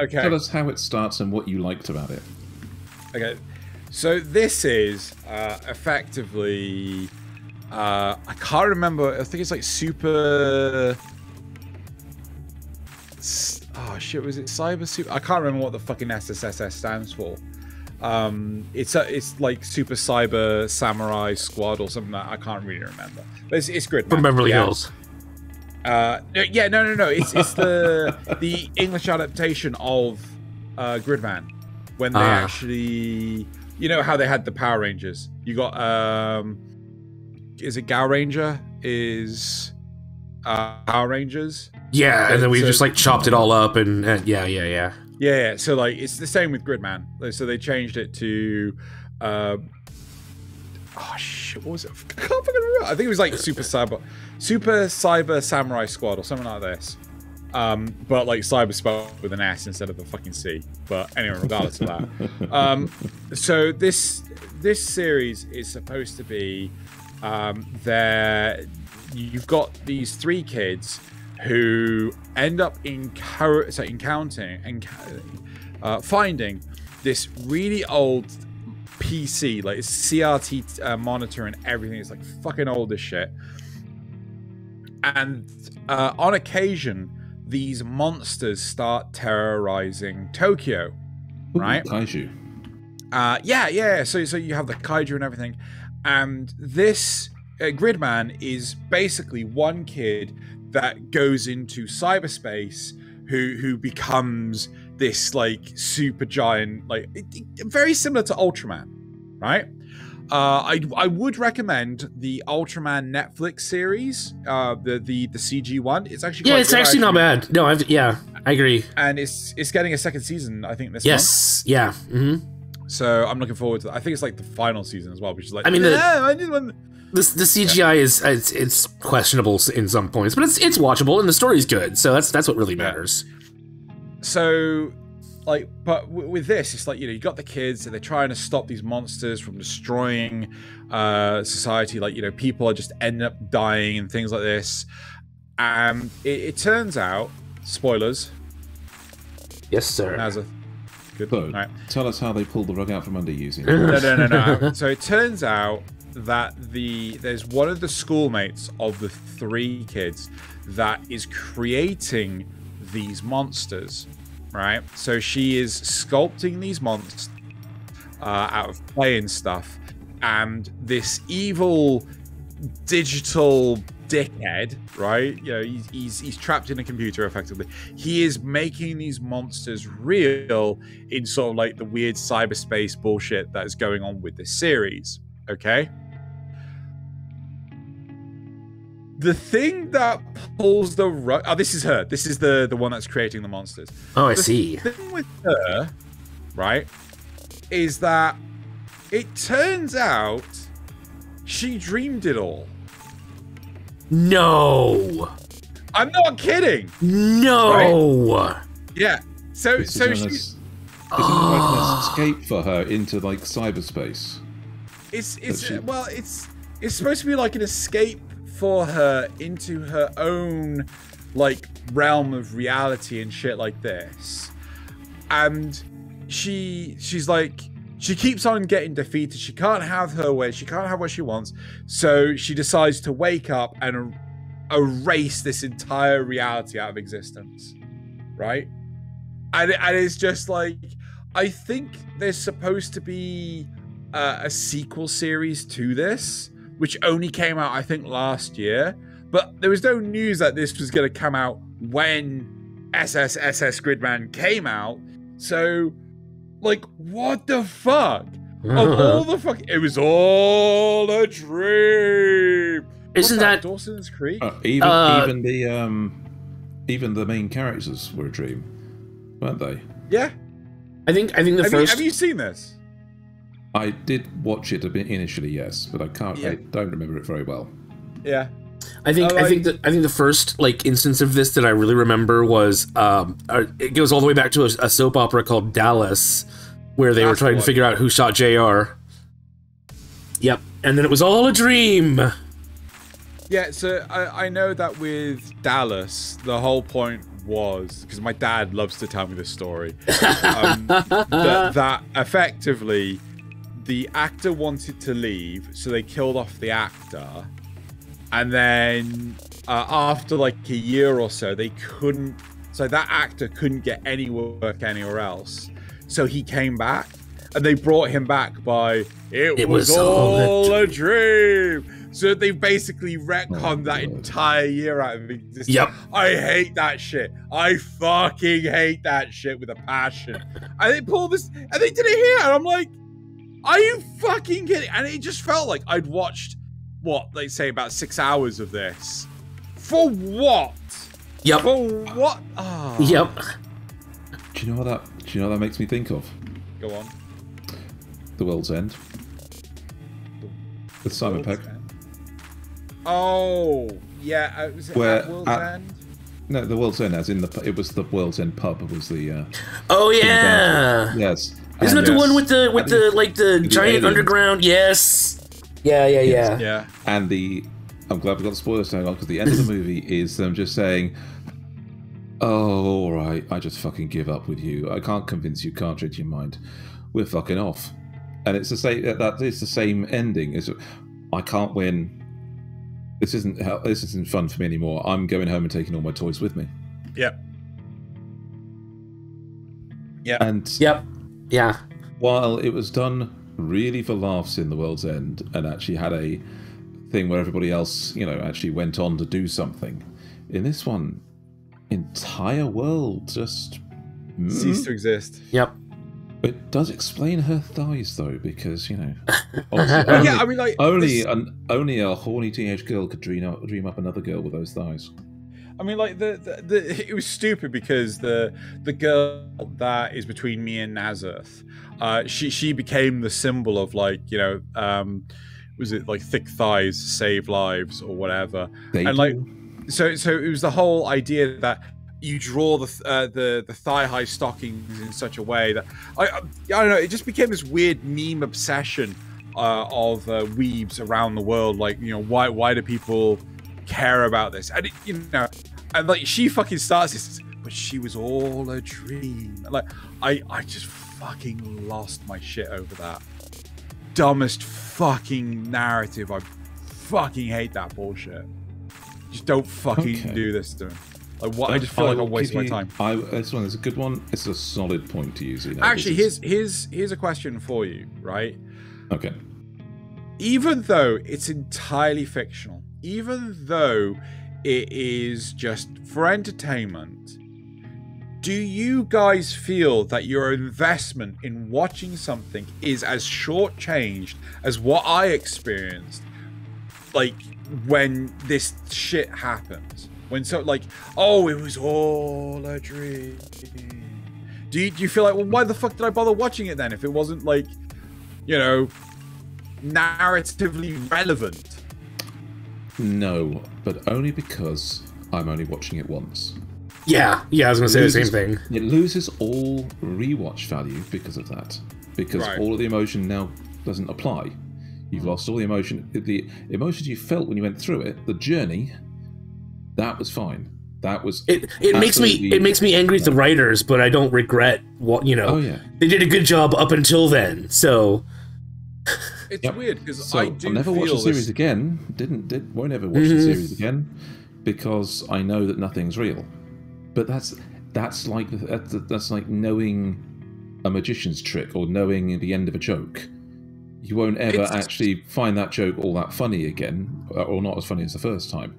Tell us how it starts and what you liked about it. Okay. So this is effectively... I can't remember. I think it's like Super... Oh, shit. Was it Cyber Super? I can't remember what the fucking SSSS stands for. It's like Super Cyber Samurai Squad or something that I can't really remember. But it's Gridman. From Beverly Hills. No. It's the English adaptation of Gridman when they actually, how they had the Power Rangers. You got is it Gal Ranger? Power Rangers. Yeah, and then we just like chopped it all up, and Yeah. So like it's the same with Gridman. So they changed it to, oh shit, what was it? I can't fucking remember. I think it was like Super Cyber Samurai Squad or something like this. But like cyber spelled with an S instead of a fucking C. But anyway, regardless of that. So this series is supposed to be you've got these 3 kids who end up finding this really old PC, like it's CRT monitor and everything. It's like fucking old as shit. And on occasion, these monsters start terrorizing Tokyo, right? Kaiju. Yeah. So you have the kaiju and everything, and this Gridman is basically one kid that goes into cyberspace who becomes this like super giant, like very similar to Ultraman, right? I would recommend the Ultraman Netflix series, the CG one. It's actually quite it's actually not bad. No, I agree. And it's getting a 2nd season, I think, this month. Yes, yeah. Mm-hmm. So I'm looking forward to that. I think it's like the final season as well, which is like, I mean, I just want. The CGI is it's questionable in some points, but it's watchable and the story's good. So that's what really matters. So, like, but with this, it's like, you know, you got the kids and they're trying to stop these monsters from destroying society. Like, you know, people are just ending up dying and things like this. It turns out, spoilers. Yes, sir. Nasuth. Good. So, right. Tell us how they pulled the rug out from under using. No. So it turns out that there's one of the schoolmates of the 3 kids that is creating these monsters, right? So she is sculpting these monsters out of clay and stuff, and this evil digital dickhead, right? You know, he's trapped in a computer effectively. He is making these monsters real in sort of like the weird cyberspace bullshit that is going on with this series. Okay. The thing that pulls the rug. Oh, this is her. This is the one that's creating the monsters. Oh, I see. The thing with her, right, is that it turns out she dreamed it all. No. I'm not kidding. No. Right? Yeah. So Isn't like an escape for her into like cyberspace? It's supposed to be like an escape for her into her own like realm of reality and shit like this. And she's like, she keeps on getting defeated. She can't have her way. She can't have what she wants. So she decides to wake up and erase this entire reality out of existence, right? And it's just like, I think there's supposed to be a sequel series to this, which only came out, I think, last year. But there was no news that this was going to come out when SSSS Gridman came out. So, like, what the fuck? Of all the fuck, it was all a dream. Isn't that Dawson's Creek? Even the main characters were a dream, weren't they? Yeah. I think the first. Have you seen this? I did watch it a bit initially, yes, but I don't remember it very well. Yeah. I think the first like instance of this that I really remember was it goes all the way back to a soap opera called Dallas, where they were trying to figure out who shot JR. Yep, and then it was all a dream. Yeah, so I know that with Dallas, the whole point was, because my dad loves to tell me this story, that effectively the actor wanted to leave, so they killed off the actor, and then after like a year or so, they couldn't, so that actor couldn't get any work anywhere else, so he came back, and they brought him back by, it was all a dream. So they basically retconned that entire year out of existence. Yep. I hate that shit. I fucking hate that shit with a passion. And they pulled this, and they did it here, and I'm like, are you fucking kidding? And it just felt like I'd watched, what, they say about 6 hours of this For what? Yep. For what? Oh. Yep. Do you know what that makes me think of? Go on. The World's End. With Simon Pegg. Oh, yeah. Was it World's End? No, the World's End, as in it was the World's End pub. It was the. Oh yeah. Yes. Isn't it the one with the giant aliens. Underground? Yes. Yeah. Yeah. And I'm glad we got the spoilers going on, because the end of the movie is them just saying, "Oh, all right, I just fucking give up with you. I can't convince you. Can't read your mind. We're fucking off." And it's the same. That is the same ending. Is I can't win. This isn't fun for me anymore. I'm going home and taking all my toys with me. Yep. And yeah. While it was done really for laughs in The World's End, and actually had a thing where everybody else, actually went on to do something, in this one, entire world just ceased to exist. Yep. It does explain her thighs, though, because only a horny teenage girl could dream up another girl with those thighs. I mean, like it was stupid because the girl that is between me and Nasuth, she became the symbol of was it like thick thighs save lives or whatever, so it was the whole idea that you draw the thigh-high stockings in such a way that I don't know. It just became this weird meme obsession of weebs around the world. Why do people care about this? And and she fucking starts this, but she was all a dream. I just fucking lost my shit over that dumbest fucking narrative. I fucking hate that bullshit. Just don't fucking do this to me. I just feel like I'm wasting my time. This one is a good one. It's a solid point to use. Actually, here's a question for you, right? Okay. Even though it's entirely fictional, even though it is just for entertainment, do you guys feel that your investment in watching something is as shortchanged as what I experienced, when this shit happens? When it was all a dream. Do you feel like, well, why the fuck did I bother watching it then if it wasn't narratively relevant? No, but only because I'm only watching it once. Yeah, I was gonna say the same thing. It loses all rewatch value because of that. Because all of the emotion now doesn't apply. You've lost all the emotion. The emotions you felt when you went through it, the journey. That was fine. That was it makes me angry at the writers, but I don't regret what Oh yeah, they did a good job up until then. So it's weird because I'll never watch the series again. Won't ever watch the series again because I know that nothing's real. But that's like knowing a magician's trick or knowing the end of a joke. You won't ever actually find that joke all that funny again, or not as funny as the first time.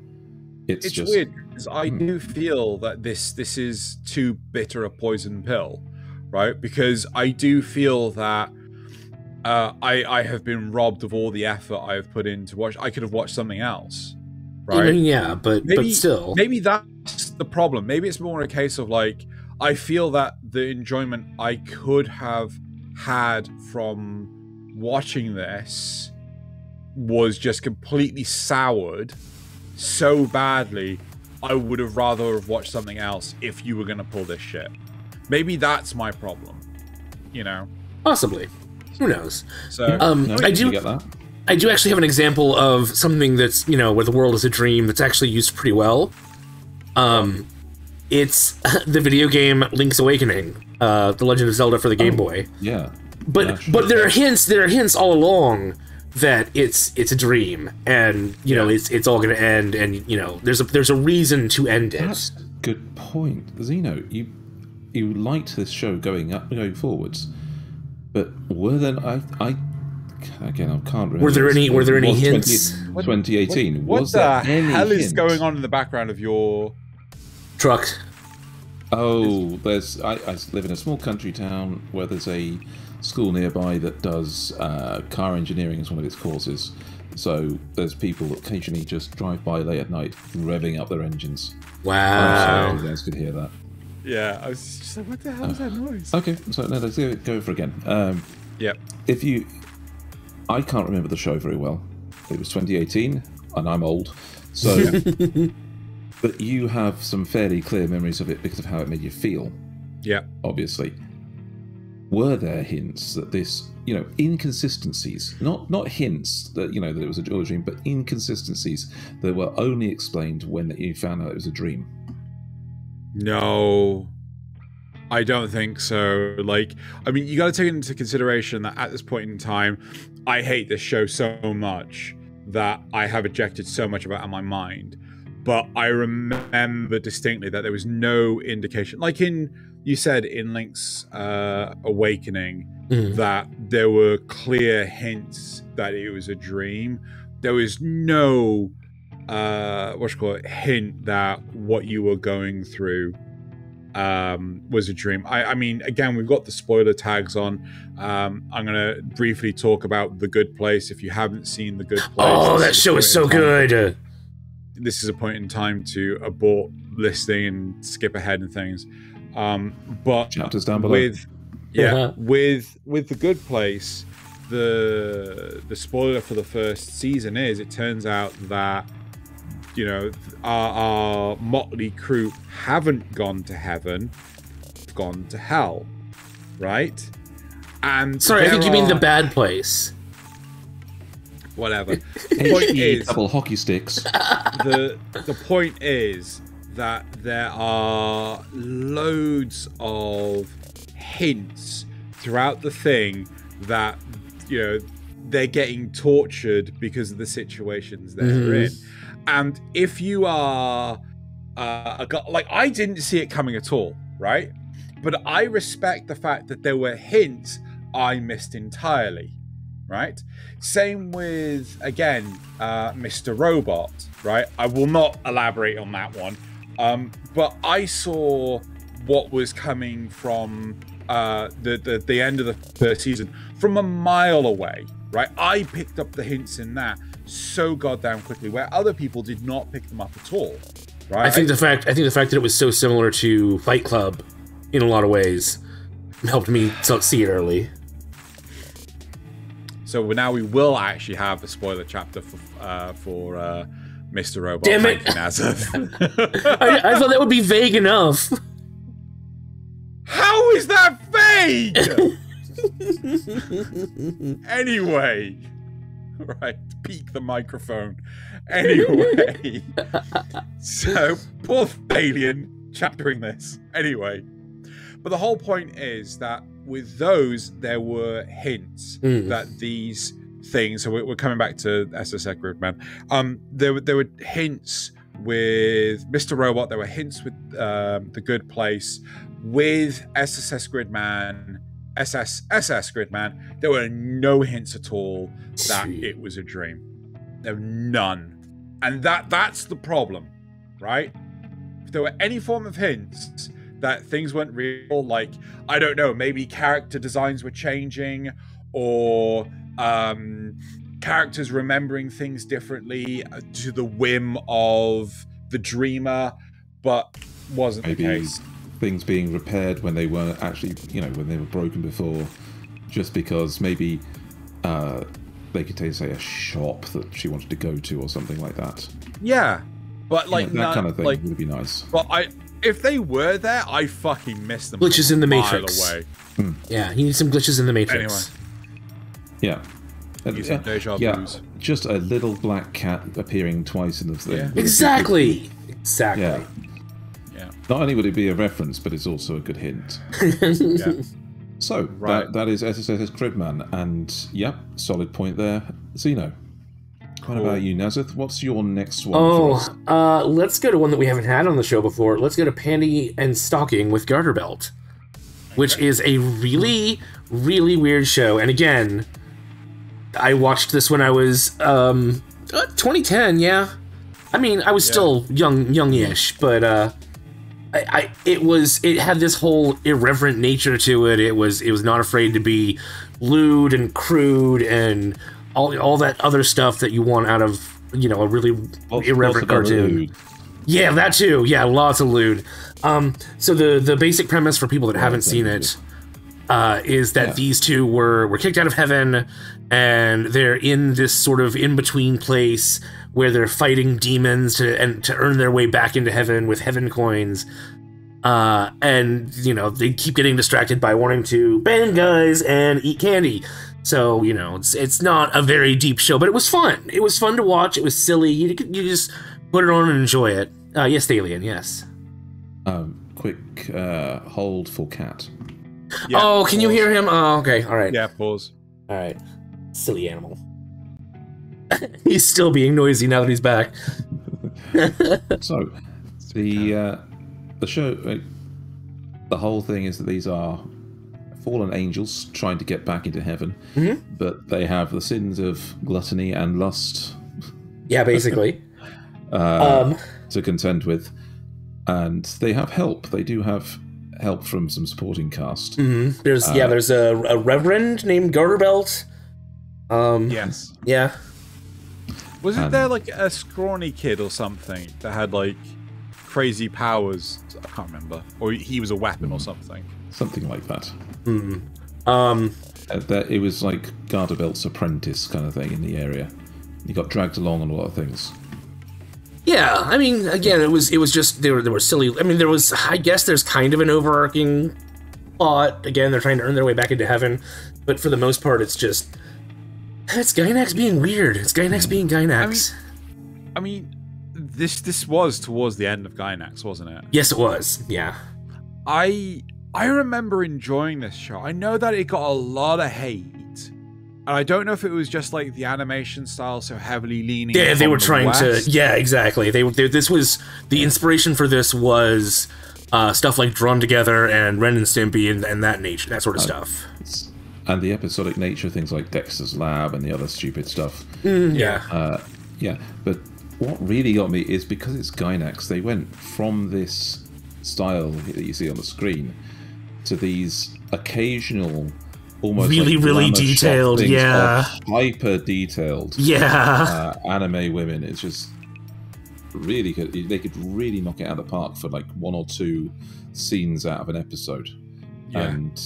It's just weird because I do feel that this is too bitter a poison pill, right? Because I do feel that I have been robbed of all the effort I have put in to watch. I could have watched something else, right? Yeah, but still, maybe that's the problem. Maybe it's more a case of I feel that the enjoyment I could have had from watching this was just completely soured so badly. I would have rather have watched something else if you were going to pull this shit. Maybe that's my problem, Possibly. Who knows? So I do get that. I do actually have an example of something that's where the world is a dream that's actually used pretty well. It's the video game Link's Awakening, The Legend of Zelda for the Game Boy. Yeah. But there are hints all along that it's a dream, and it's all going to end, and there's a reason to end it. That's a good point, Xeno. You liked this show going forwards, but were there? I can't remember. Were there any hints? 2018. What the hell is going on in the background of your truck? Oh, I live in a small country town where there's a school nearby that does car engineering as one of its courses, So there's people that occasionally just drive by late at night, revving up their engines. Wow. I'm sorry, you guys could hear that. Yeah, I was just like, what the hell is that noise? Okay, so no, let's go over again. Yep. I can't remember the show very well. It was 2018, and I'm old, so. But you have some fairly clear memories of it because of how it made you feel. Yeah. Obviously. Were there hints that this, inconsistencies, not hints that, that it was a dream, but inconsistencies that were only explained when you found out it was a dream? No, I don't think so. You got to take into consideration that at this point in time, I hate this show so much that I have ejected so much of it out of my mind. But I remember distinctly that there was no indication, like you said in Link's Awakening, that there were clear hints that it was a dream. There was no hint that what you were going through was a dream. I mean, again, we've got the spoiler tags on. I'm gonna briefly talk about The Good Place. If you haven't seen The Good Place, oh, that show is so good. This is a point in time to abort listening and skip ahead and things. But chapters down below. With The Good Place, the spoiler for the first season is it turns out that our motley crew haven't gone to heaven, gone to hell, right? And sorry, I think you mean The Bad Place. Whatever. The point is, double hockey sticks. The point is that there are loads of hints throughout the thing that they're getting tortured because of the situations they're in. And if you are a guy, I didn't see it coming at all, right? But I respect the fact that there were hints I missed entirely, right? Same with, again, Mr. Robot, right? I will not elaborate on that one. But I saw what was coming from the end of the first season from a mile away, right? I picked up the hints in that so goddamn quickly, where other people did not pick them up at all, right? I think the fact that it was so similar to Fight Club in a lot of ways helped me see it early. So now we will actually have a spoiler chapter for Mr. Robot. Damn it! I thought that would be vague enough. How is that vague? Anyway, right, peek the microphone. Anyway, so poor Thaylien chaptering this. Anyway, but the whole point is that with those, there were hints that these things. So we're coming back to SSSS Gridman. There were hints with Mr. Robot. There were hints with The Good Place. With SSSS Gridman, SSSS Gridman, there were no hints at all that it was a dream. There were none, and that's the problem, right? If there were any form of hints that things weren't real, like, I don't know, maybe character designs were changing, or characters remembering things differently to the whim of the dreamer, but wasn't the case. Things being repaired when they weren't actually, when they were broken before, just because maybe they could say a shop that she wanted to go to or something like that. Yeah, but like that kind of thing would be nice. But if they were there, I fucking missed them. Glitches in the Matrix. Away. Yeah, you need some glitches in the Matrix. Anyway. Deja vus. Just a little black cat appearing twice in the thing. Yeah. Exactly. Yeah. Not only would it be a reference, but it's also a good hint. Yeah. So, that is SSSS Gridman, and solid point there. Xeno. What about you, Nasuth? What's your next one for us? Let's go to one that we haven't had on the show before. Let's go to Panty and Stocking with Garterbelt, which is a really, really weird show. And again, I watched this when I was 2010, yeah. I mean, I was still youngish, but it had this whole irreverent nature to it. It was not afraid to be lewd and crude and all that other stuff that you want out of, you know, a really irreverent cartoon. Yeah, that too. Yeah, lots of lewd. So the basic premise for people that haven't seen it is that these two were kicked out of heaven, and they're in this sort of in-between place where they're fighting demons to earn their way back into heaven with heaven coins. And, you know, they keep getting distracted by wanting to bang guys and eat candy. So, you know, it's not a very deep show, but it was fun. It was fun to watch. It was silly. You just put it on and enjoy it. Yes, Thaylien, yes. Quick hold for Cat. Yeah, oh, can you hear him? Oh, okay, all right. Yeah, pause. All right. Silly animal. He's still being noisy now that he's back. So, the show, the whole thing is that these are fallen angels trying to get back into heaven, but they have the sins of gluttony and lust. Yeah, basically. To contend with, and they have help. They do have help from some supporting cast. There's a reverend named Garterbelt. Yes. Yeah. Wasn't there like a scrawny kid or something that had like crazy powers? I can't remember. Or he was a weapon or something. Something like that. It was like Garterbelt's apprentice kind of thing in the area. He got dragged along on a lot of things. Yeah, I mean, again, it was just they were silly. I mean, I guess there's kind of an overarching plot. Again, they're trying to earn their way back into heaven, but for the most part, it's Gynax being weird. It's Gynax being Gynax. I mean, this was towards the end of Gynax, wasn't it? Yes, it was. Yeah. I remember enjoying this show. I know that it got a lot of hate. And I don't know if it was just like the animation style so heavily leaning. Yeah, they were trying to. Yeah, exactly. This was the inspiration for this was stuff like Drawn Together and Ren and Stimpy and that sort of stuff. And the episodic nature, things like Dexter's Lab and the other stupid stuff. Yeah. Yeah, but what really got me is because it's Gynax, they went from this style that you see on the screen to these occasional, almost really detailed, hyper detailed, anime women. It's just really good. They could really knock it out of the park for like one or two scenes out of an episode, and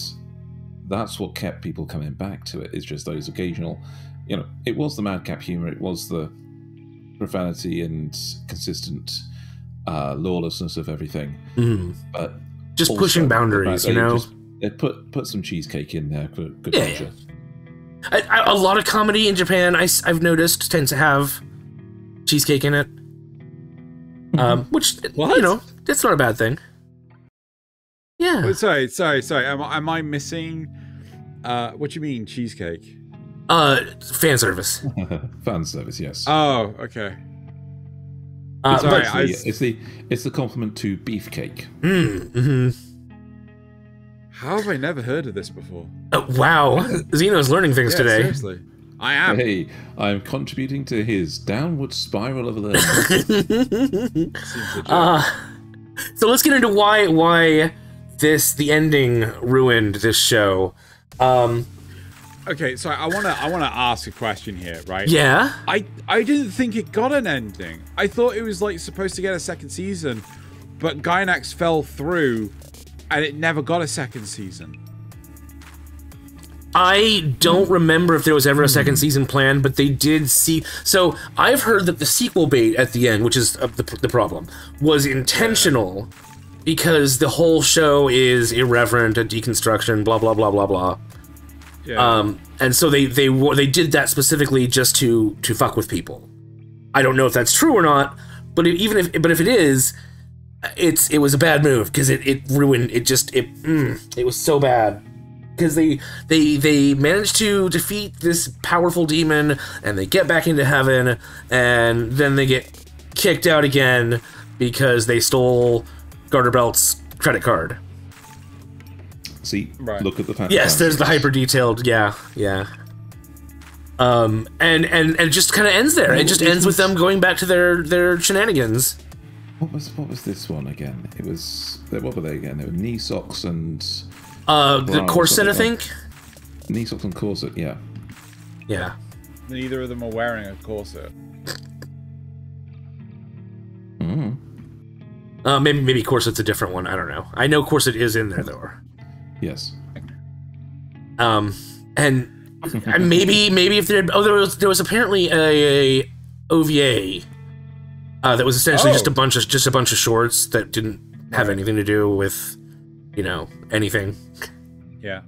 that's what kept people coming back to it. Is just those occasional, you know, it was the madcap humor, it was the profanity and consistent lawlessness of everything, but just pushing boundaries, you know. They put some cheesecake in there for good measure. A lot of comedy in Japan, I've noticed, tends to have cheesecake in it. Which, you know, that's not a bad thing. Yeah. Oh, sorry. Am I missing? What do you mean cheesecake? Fan service. Fan service, yes. Oh, okay. Sorry, it's the compliment to beefcake. How have I never heard of this before? Wow, Xeno's learning things today. Seriously, I am. Hey, I'm contributing to his downward spiral of learning. So let's get into why the ending ruined this show. Okay, so I wanna ask a question here, right? Yeah. I didn't think it got an ending. I thought it was like supposed to get a second season, but Gynax fell through, and it never got a second season. I don't remember if there was ever a second season planned, but they did see. So I've heard that the sequel bait at the end, which is the problem, was intentional because the whole show is irreverent, a deconstruction, blah blah blah blah blah. Yeah. And so they did that specifically just to fuck with people. I don't know if that's true or not, but if it is, it was a bad move because it ruined it. It was so bad because they managed to defeat this powerful demon and they get back into heaven and then they get kicked out again because they stole Garterbelt's credit card. See, look at the fact. Yes, there's the hyper detailed. Yeah. And it just kind of ends there. It just ends with them going back to their shenanigans. What was this one again? It was, what were they again? They were knee socks and the corset, I think. Knee socks and corset, yeah. Yeah. neither of them are wearing a corset. Maybe Corset's a different one. I don't know. I know Corset is in there though. Yes. And maybe if there was apparently a OVA that was essentially just a bunch of shorts that didn't have anything to do with anything. Yeah.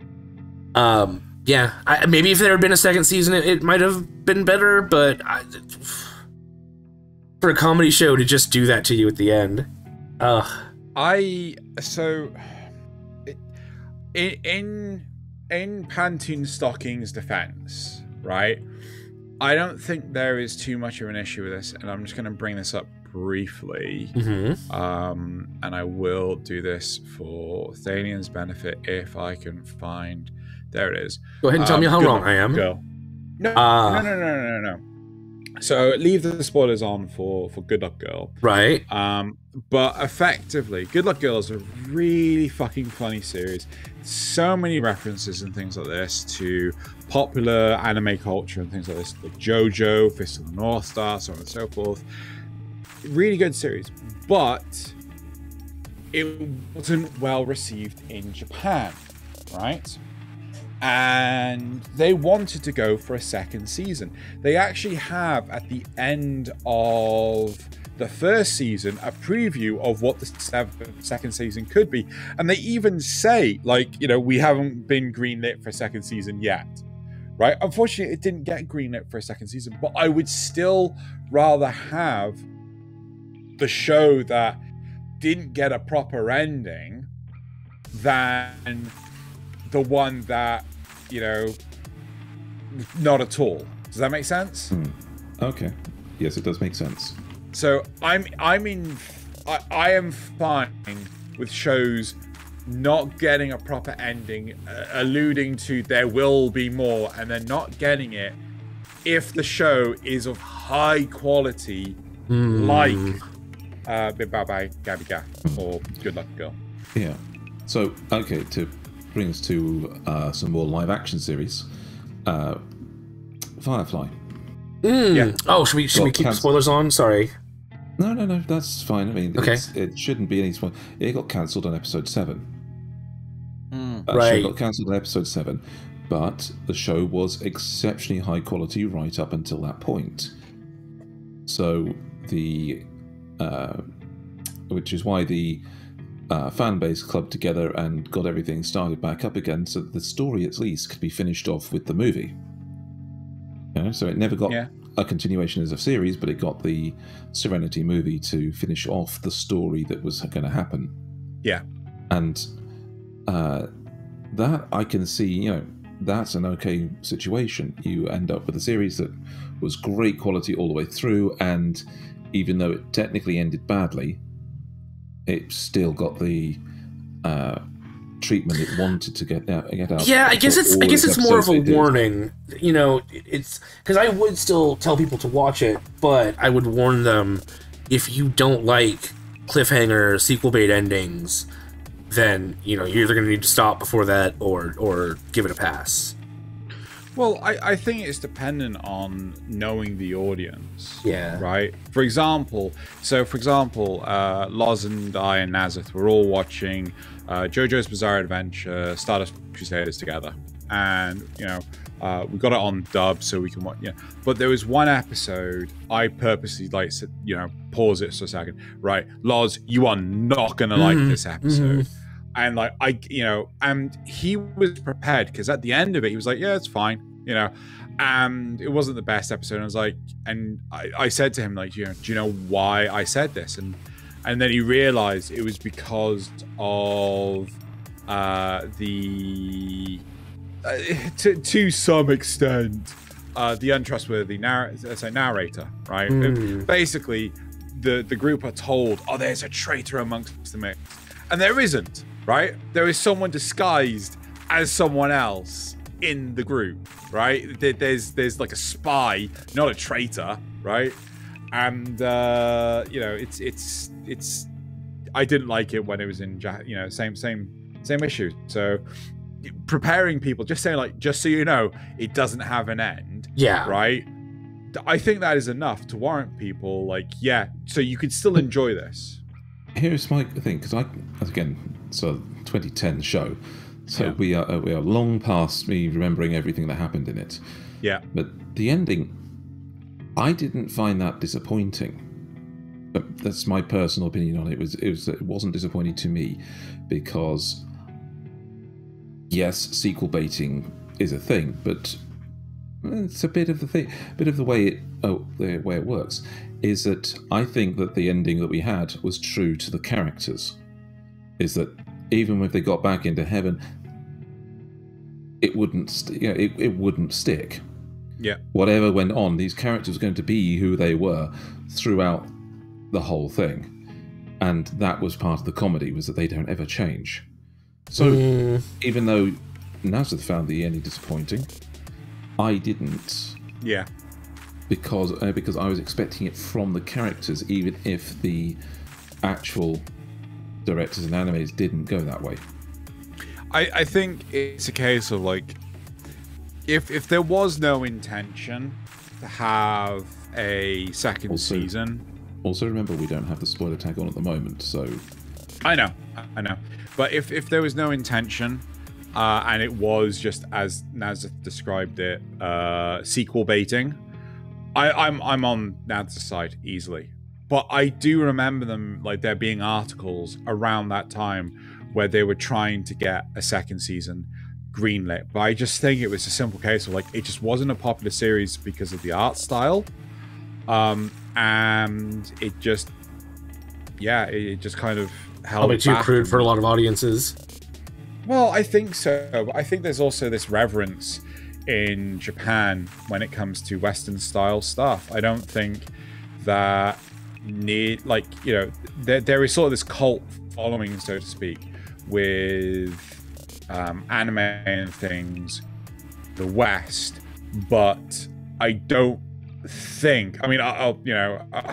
Maybe if there had been a second season, it might have been better. But for a comedy show to just do that to you at the end, in Panty and Stocking's defense, right? I don't think there is too much of an issue with this, and I'm just going to bring this up briefly. And I will do this for Thalien's benefit if I can find. There it is. Go ahead and tell me how wrong I am. Girl. No. So leave the spoilers on for Good Luck Girl. Right. But effectively, Good Luck Girl is a really fucking funny series. So many references and things like this to popular anime culture and things like this, like JoJo, Fist of the North Star, so on and so forth. Really good series, but it wasn't well received in Japan, right? And they wanted to go for a second season. They actually have, at the end of the first season, a preview of what the second season could be. And they even say, we haven't been greenlit for a second season yet, right? Unfortunately, it didn't get greenlit for a second season, but I would still rather have the show that didn't get a proper ending than the one that, not at all. Does that make sense? Okay. Yes, it does make sense. So I am fine with shows not getting a proper ending, alluding to there will be more, and then not getting it if the show is of high quality, like Bye Bye Gabby Ga or Good Luck Girl. Yeah. So, okay, to bring us to some more live action series, Firefly. Yeah. Oh, should we keep spoilers on? Sorry. No, that's fine. I mean, okay. It shouldn't be any spoil. It got cancelled on episode 7. Right. It got cancelled on episode 7, but the show was exceptionally high quality right up until that point. So which is why the fan base clubbed together and got everything started back up again, so that the story at least could be finished off with the movie. So it never got a continuation as a series, but it got the Serenity movie to finish off the story that was going to happen. Yeah. And that I can see, that's an okay situation. You end up with a series that was great quality all the way through, and even though it technically ended badly, it still got the treatment it wanted to get out. Yeah, I guess it's more of a warning. It's because I would still tell people to watch it, but I would warn them, if you don't like cliffhanger sequel bait endings, then you're either going to need to stop before that or give it a pass. Well, I think it's dependent on knowing the audience. Yeah. Right? For example, Loz and I and Nasuth were all watching JoJo's Bizarre Adventure, Stardust Crusaders together. And, we got it on dub so we can watch, But there was one episode I purposely, pause it for a second. Right, Loz, you are not going to like this episode. And and he was prepared, because at the end of it, he was like, yeah, it's fine, and it wasn't the best episode. And I was like, and I said to him, do you know why I said this? And then he realized it was because of to some extent, the untrustworthy narrator, right? Basically, the group are told, oh, there's a traitor amongst the mix. And there isn't. Right? There is someone disguised as someone else in the group, right? There's like a spy, not a traitor, right? And it's I didn't like it when it was in same issue. So preparing people, just saying like, just so you know, it doesn't have an end. Yeah. Right. I think that is enough to warrant people like, yeah, so you could still enjoy this. Here's my thing, because it's a 2010 show, so we are long past me remembering everything that happened in it. Yeah. But the ending, I didn't find that disappointing. But that's my personal opinion on it. It wasn't disappointing to me, because yes, sequel baiting is a thing, but it's a bit of the thing, the way it works is that I think that the ending that we had was true to the characters. Is that even if they got back into heaven, it wouldn't, it wouldn't stick. Yeah. Whatever went on, these characters were going to be who they were throughout the whole thing, and that was part of the comedy, was that they don't ever change. So even though Nasuth found the ending disappointing, I didn't. Yeah. Because I was expecting it from the characters, even if the actual directors and animators didn't go that way. I think it's a case of like, if there was no intention to have a second season. Also remember, we don't have the spoiler tag on at the moment, so. I know. But if there was no intention, and it was just as Nasuth described it, sequel baiting, I'm on Nasuth's side easily. But I do remember them, like, there being articles around that time where they were trying to get a second season greenlit. But I just think it was a simple case of like, it just wasn't a popular series because of the art style, and it just kind of held Probably too back. crude for a lot of audiences. Well, I think so. But I think there's also this reverence in Japan when it comes to Western style stuff. I don't think that there is sort of this cult following, so to speak, with anime and things, the West. But I don't think, I mean, I'll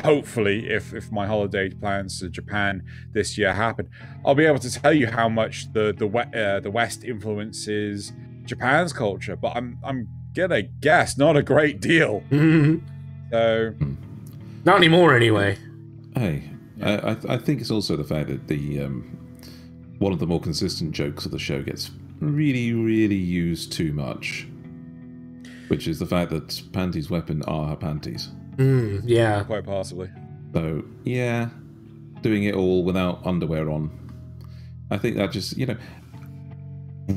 hopefully if my holiday plans to Japan this year happen, I'll be able to tell you how much the West influences Japan's culture, but I'm gonna guess not a great deal. So not anymore anyway. Hey, I think it's also the fact that the one of the more consistent jokes of the show gets really, really used too much, which is the fact that Panty's weapon are her panties. Yeah. Quite possibly. So, yeah, doing it all without underwear on. I think that just,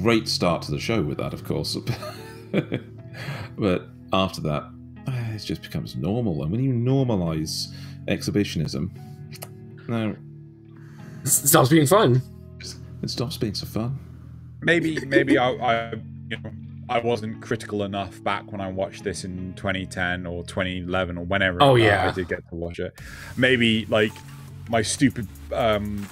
great start to the show with that, of course. But after that, it just becomes normal. And when you normalize exhibitionism, no, It stops being fun. it stops being so fun. Maybe I wasn't critical enough back when I watched this in 2010 or 2011 or whenever I did get to watch it. Maybe like my stupid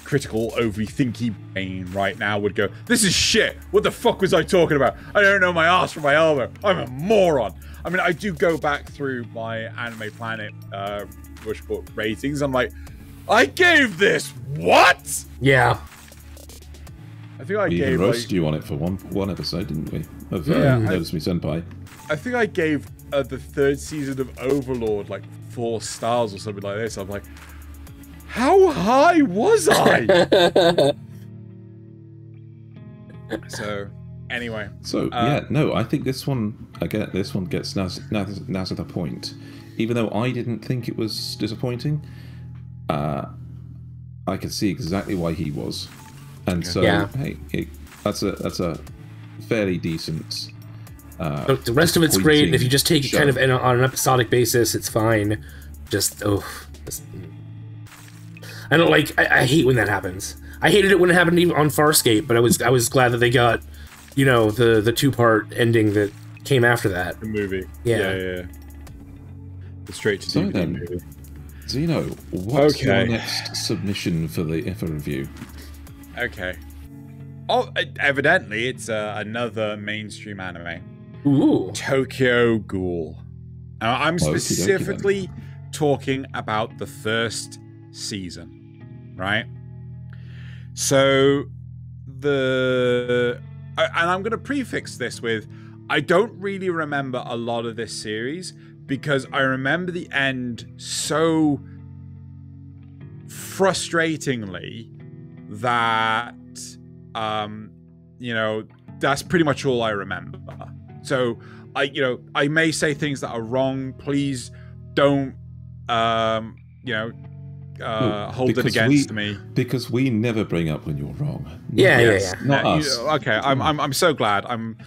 critical overly thinky brain right now would go, this is shit, what the fuck was I talking about? I don't know my ass from my elbow, I'm a moron. I mean, I do go back through my Anime Planet Rushbook ratings, I'm like, I gave this what? Yeah. I think I we gave roasted you on it for one episode, didn't we? Of Notice Me Senpai. I think I gave the third season of Overlord like 4 stars or something like this. I'm like, how high was I? So, anyway. So I think this one gets Nasuth a point. Even though I didn't think it was disappointing, I could see exactly why he was. And so, hey, that's a fairly decent. The rest of it's great, and if you just take it kind of on an episodic basis, it's fine. I don't like. I hate when that happens. I hated it when it happened even on Farscape, but I was glad that they got, the 2-part ending that came after that. The movie. Yeah. The straight to DVD movie. Zeno, what's your next submission for review? Okay. Oh, evidently it's another mainstream anime. Ooh. Tokyo Ghoul. I'm specifically talking about the first season, right? So and I'm going to prefix this with, I don't really remember a lot of this series because I remember the end so frustratingly that, you know, that's pretty much all I remember. So I may say things that are wrong. Please don't, hold it against me, because we never bring up when you're wrong. Yeah. Not us. Okay, I'm so glad. I'm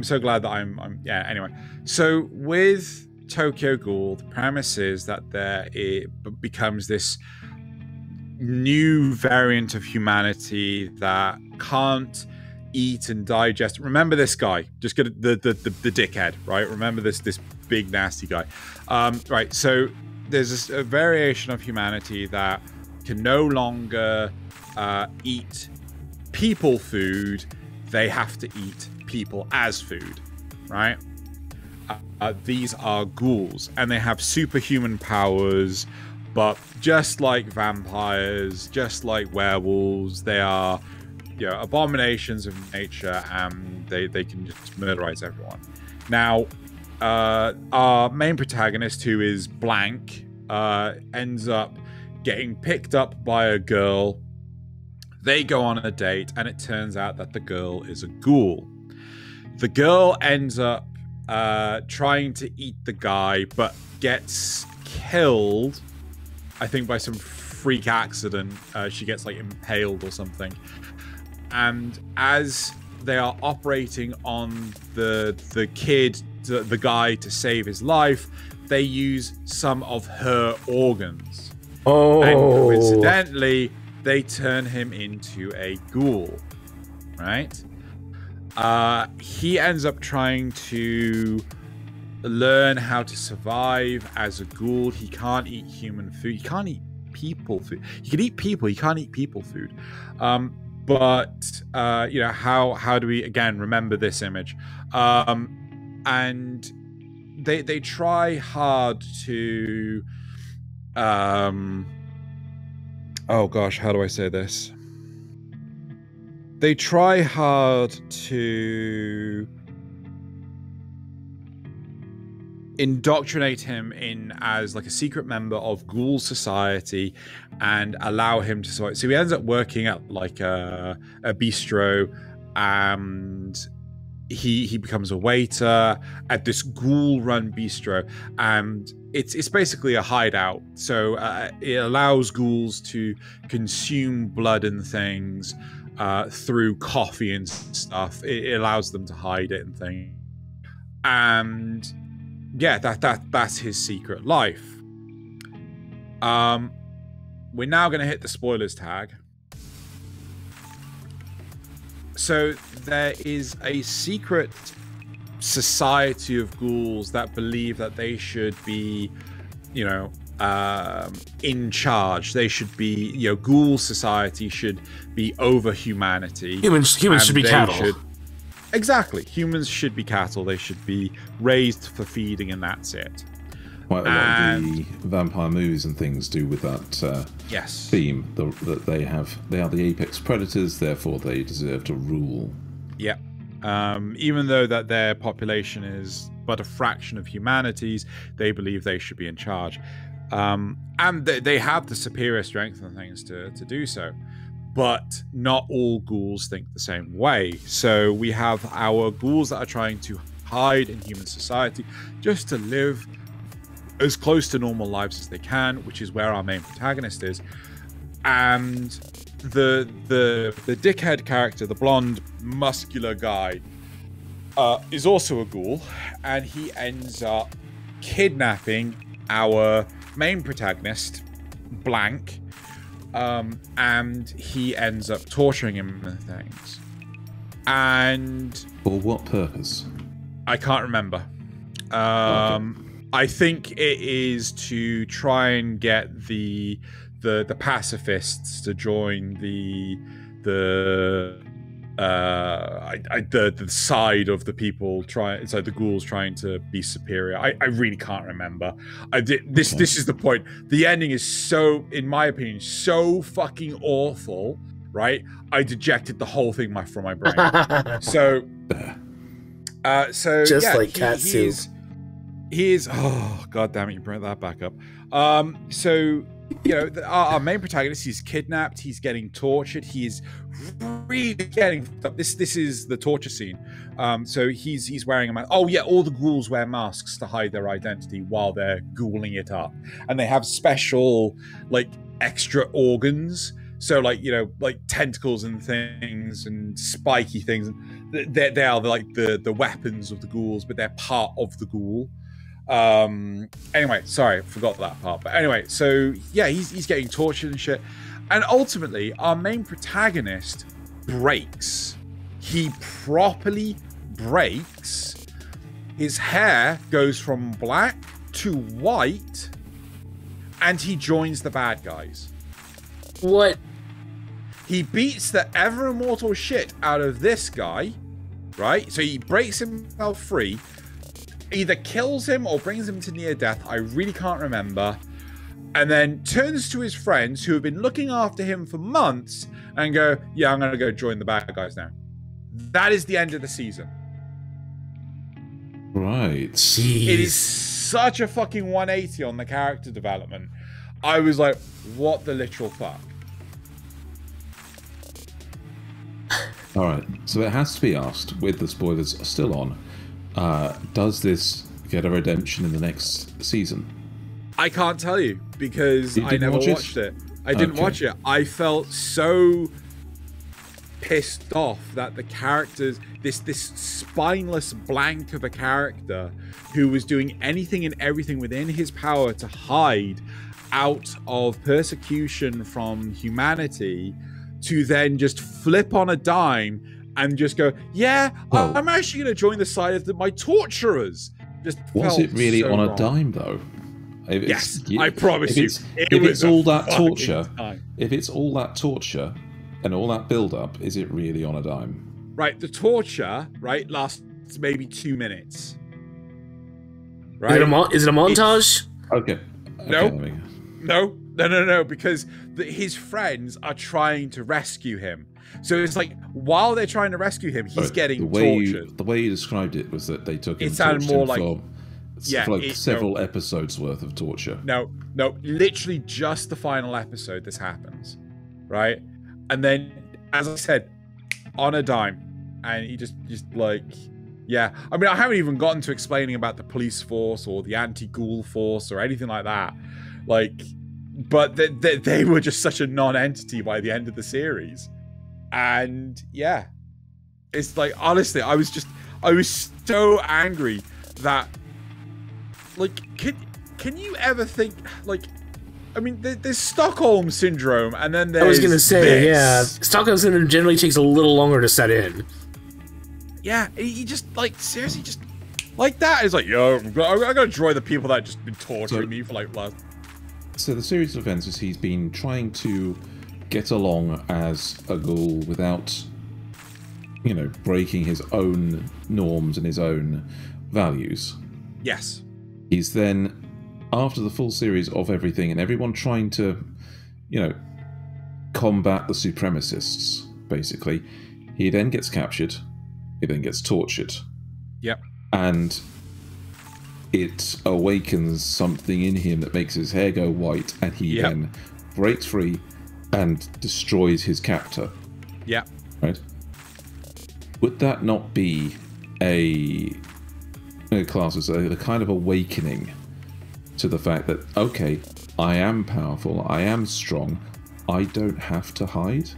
so glad that I'm yeah. Anyway, so with Tokyo Ghoul, the premise is that it becomes this new variant of humanity that can't eat and digest. Remember this guy? Just get the dickhead, right? Remember this big nasty guy, right? So there's a variation of humanity that can no longer eat people food. They have to eat people as food, right? These are ghouls, and they have superhuman powers, but just like vampires, just like werewolves, they are, abominations of nature, and they can just murderize everyone. Now, our main protagonist, who is Blank, ends up getting picked up by a girl. They go on a date, and it turns out that the girl is a ghoul. The girl ends up trying to eat the guy, but gets killed, I think, by some freak accident. She gets like impaled or something. And as they are operating on the kid, the guy, to save his life, they use some of her organs. Oh. And coincidentally, they turn him into a ghoul, right? He ends up trying to learn how to survive as a ghoul. He can't eat human food. He can't eat people food. He can eat people. He can't eat people food. But how do we again remember this image? And they try hard to oh gosh, how do I say this? They try hard to indoctrinate him in as like a secret member of Ghoul society and allow him to survive. So he ends up working at like a bistro, and he becomes a waiter at this ghoul-run bistro, and it's basically a hideout. So it allows ghouls to consume blood and things through coffee and stuff. It allows them to hide it and things. And yeah, that's his secret life. We're now going to hit the spoilers tag. So there is a secret society of ghouls that believe that they should be, in charge. They should be, Ghoul society should be over humanity. Humans should be cattle. Exactly. Humans should be cattle. They should be raised for feeding, and that's it. Quite a lot of the vampire movies and things do with that yes. theme. That they are the apex predators, therefore they deserve to rule. Yeah. Even though that their population is but a fraction of humanity's, they believe they should be in charge. And they have the superior strength and things to do so. But not all ghouls think the same way. So we have our ghouls that are trying to hide in human society just to live as close to normal lives as they can, which is where our main protagonist is. And the dickhead character, the blonde, muscular guy, is also a ghoul, and he ends up kidnapping our main protagonist, Blank, and he ends up torturing him and things. And for what purpose? I can't remember. Okay. I think it is to try and get the pacifists to join the side of the people the ghouls trying to be superior. I really can't remember. This is the point. The ending is so, in my opinion, so fucking awful right? I dejected the whole thing from my brain. So Just yeah, like cat soup. He is. Oh, god damn it! You brought that back up. So you know, our main protagonist, he's kidnapped. He's getting tortured. He's really getting up. This is the torture scene. So he's wearing a mask. Oh yeah, all the ghouls wear masks to hide their identity while they're ghouling it up, and they have special like extra organs. So like, you know, like tentacles and things and spiky things. They are like the weapons of the ghouls, but they're part of the ghoul. Anyway, sorry, forgot that part. But anyway, so yeah, he's getting tortured and shit. And ultimately, our main protagonist breaks. He properly breaks. His hair goes from black to white, and he joins the bad guys. What? He beats the ever immortal shit out of this guy, right? So he breaks himself free, either kills him or brings him to near death. I really can't remember. And then turns to his friends who have been looking after him for months and go, yeah, I'm going to go join the bad guys now. That is the end of the season. Right. Jeez. It is such a fucking 180 on the character development. I was like, what the literal fuck? All right. So it has to be asked, with the spoilers still on, does this get a redemption in the next season? I can't tell you because I never watched it. I didn't watch it. I felt so pissed off that the characters, this spineless blank of a character who was doing anything and everything within his power to hide out of persecution from humanity, to then just flip on a dime and just go, yeah, well, I'm actually going to join the side of my torturers. Just was it really so on wrong. A dime though? Yes, I promise you. If it's all that torture, if it's all that torture and all that build-up, is it really on a dime? Right, the torture, right, lasts maybe 2 minutes. Right? Is it a montage? Okay. No, because his friends are trying to rescue him. So it's like, while they're trying to rescue him, he's getting tortured. The way you described it was that they took him, it sounded more like, several episodes worth of torture. No, literally just the final episode this happens, right? And then, as I said, on a dime, and he just like, yeah. I mean, I haven't even gotten to explaining about the police force or the anti-ghoul force or anything like that. Like, but they were just such a non-entity by the end of the series. And yeah, it's like, honestly, I was so angry that, like, can you ever think, like, I mean, there's Stockholm Syndrome, and then there's I was gonna say, this. yeah, Stockholm Syndrome generally takes a little longer to set in. Yeah, he just, like, seriously, just like that. It's like, yo, I'm gonna join the people that just been torturing me for, like, last... So the series of events is he's been trying to get along as a ghoul without, you know, breaking his own norms and his own values. Yes. He's then, after the full series of everything and everyone trying to, you know, combat the supremacists, basically, he then gets captured, he then gets tortured. Yep. And it awakens something in him that makes his hair go white, and he then breaks free and destroys his captor. Yeah. Right? Would that not be a class as a kind of awakening to the fact that, okay, I am powerful, I am strong, I don't have to hide?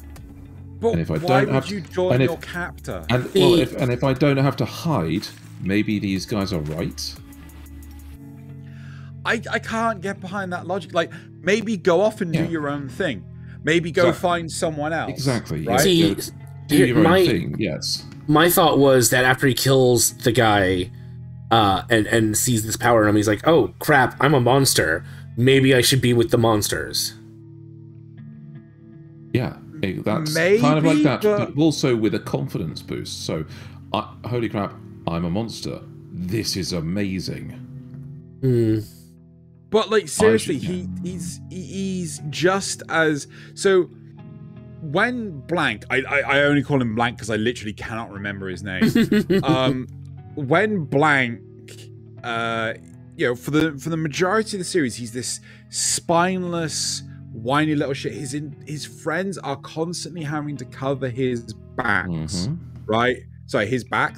But and if I why don't would you join your captor? And if I don't have to hide, maybe these guys are right. I can't get behind that logic. Like, maybe go off and do your own thing. Maybe go find someone else. Exactly. Right? See, do your own thing. Yes. My thought was that after he kills the guy and sees this power in him, he's like, oh, crap, I'm a monster. Maybe I should be with the monsters. Yeah, that's maybe, kind of like that, but also with a confidence boost. So, holy crap, I'm a monster. This is amazing. But like, seriously, he's just as... So when Blank, I only call him Blank because I literally cannot remember his name. When Blank, you know, for the majority of the series, he's this spineless, whiny little shit. His friends are constantly having to cover his backs, right? Sorry, his back,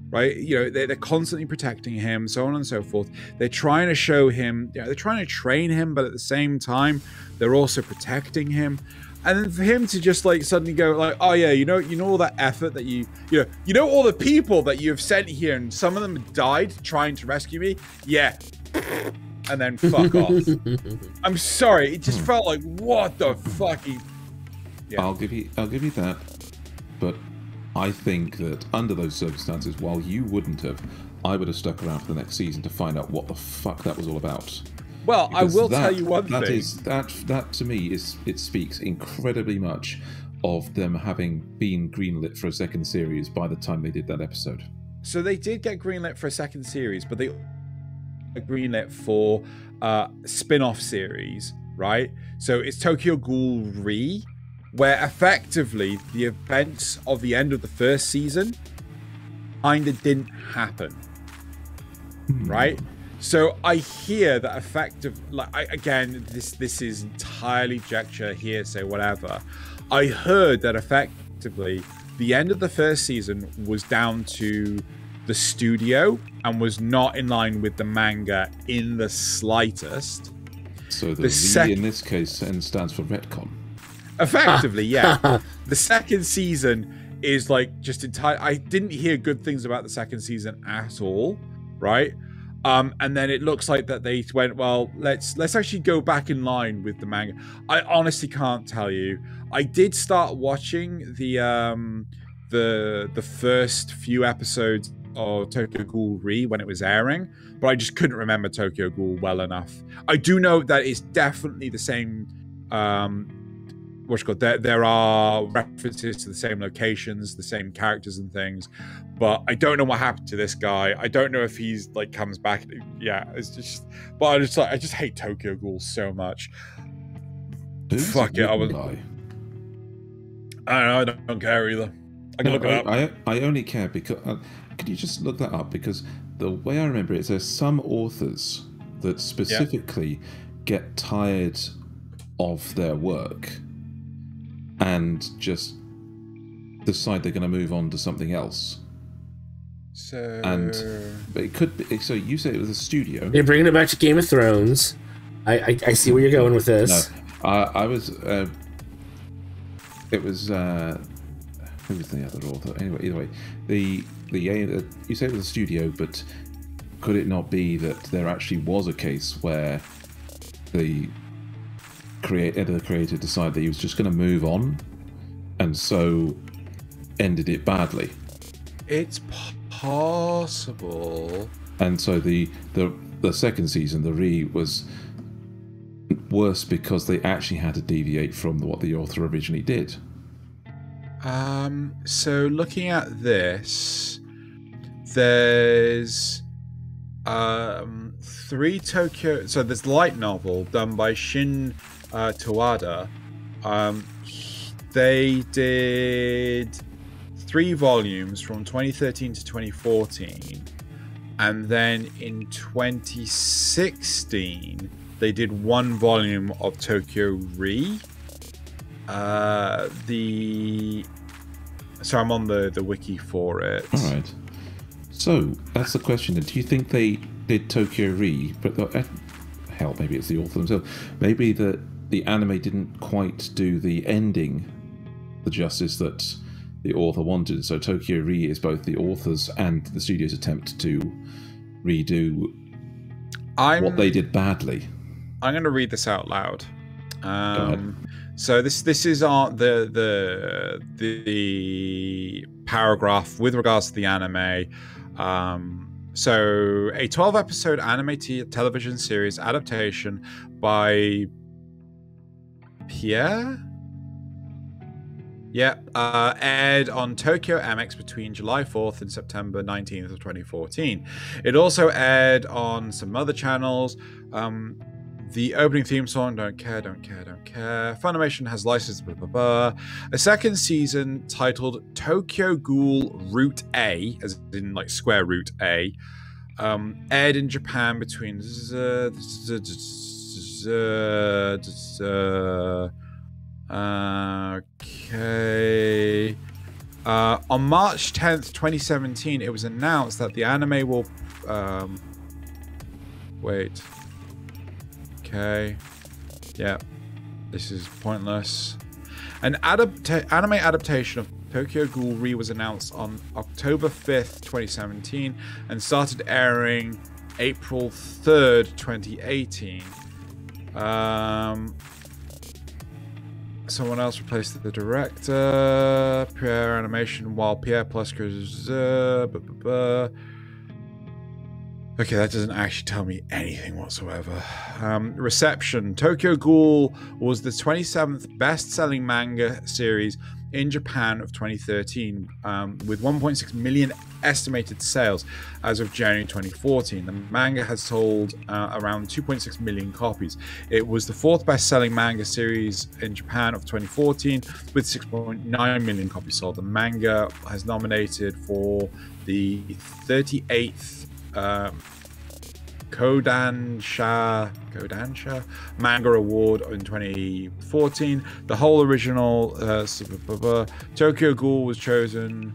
right? You know, they're constantly protecting him, so on and so forth. They're trying to show him, you know, they're trying to train him, but at the same time, they're also protecting him. And then for him to just like suddenly go like, oh yeah, you know all that effort that you know all the people that you've sent here, and some of them died trying to rescue me. Yeah. And then fuck off. I'm sorry, it just felt like, what the fuck? Yeah. I'll give you that, but I think that under those circumstances, while you wouldn't have, I would have stuck around for the next season to find out what the fuck that was all about. Well, Because I will tell you one thing. That to me it speaks incredibly much of them having been greenlit for a second series by the time they did that episode. So they did get greenlit for a second series, but they greenlit for spin-off series, right? So it's Tokyo Ghoul Re, where effectively the events of the end of the first season kinda didn't happen, right? So I hear that again, this is entirely conjecture, hearsay, whatever. I heard that effectively the end of the first season was down to the studio and was not in line with the manga in the slightest. So the V in this case stands for retcon. Effectively, yeah. The second season is like just entire. I didn't hear good things about the second season at all, right? And then it looks like that they went, well, let's actually go back in line with the manga. I honestly can't tell you. I did start watching the first few episodes of Tokyo Ghoul Re when it was airing, but I just couldn't remember Tokyo Ghoul well enough. I do know that it's definitely the same. What's it called? There are references to the same locations, the same characters and things, but I don't know what happened to this guy. I don't know if he's like comes back. Yeah, it's just. But I just hate Tokyo Ghoul so much. Fuck it, I don't know. I don't care either. I can look it up. I only care because. Could you just look that up? Because the way I remember it, there's some authors that specifically get tired of their work and just decide they're going to move on to something else. So, and it could be. So you say it was a studio. They're bringing it back to Game of Thrones. I see where you're going with this. No, I was. It was. Who was the other author? Anyway, either way, you say it was a studio, but could it not be that there actually was a case where the creator decided that he was just going to move on, and so ended it badly? It's possible. And so the second season, the Re, was worse because they actually had to deviate from what the author originally did. So looking at this, there's 3 Tokyo. So there's the light novel done by Shin Tawada. They did 3 volumes from 2013 to 2014, and then in 2016 they did 1 volume of Tokyo Re. So I'm on the wiki for it. All right. So that's the question. Do you think they did Tokyo Re, but hell, maybe it's the author themselves. Maybe the anime didn't quite do the ending the justice that the author wanted. So Tokyo Re is both the author's and the studio's attempt to redo what they did badly. I'm going to read this out loud. Go ahead. So this is the paragraph with regards to the anime. So a 12-episode anime television series adaptation by Pierre. Aired on Tokyo MX between July 4th and September 19th of 2014. It also aired on some other channels. The opening theme song, don't care. Funimation has licensed blah, blah, blah. A second season titled Tokyo Ghoul Route A, as in like square root A, aired in Japan between on March 10th, 2017, it was announced that the anime will wait. Okay. Yeah. This is pointless. An anime adaptation of Tokyo Ghoul Re was announced on October 5th, 2017 and started airing April 3rd, 2018. Someone else replaced the director. Pierre Animation, while Pierre Plus goes. Okay, that doesn't actually tell me anything whatsoever. Reception. Tokyo Ghoul was the 27th best-selling manga series in Japan of 2013, with 1.6 million estimated sales as of January 2014. The manga has sold around 2.6 million copies. It was the fourth best-selling manga series in Japan of 2014, with 6.9 million copies sold. The manga has nominated for the 38th Kodansha Manga Award in 2014. The whole original Tokyo Ghoul was chosen.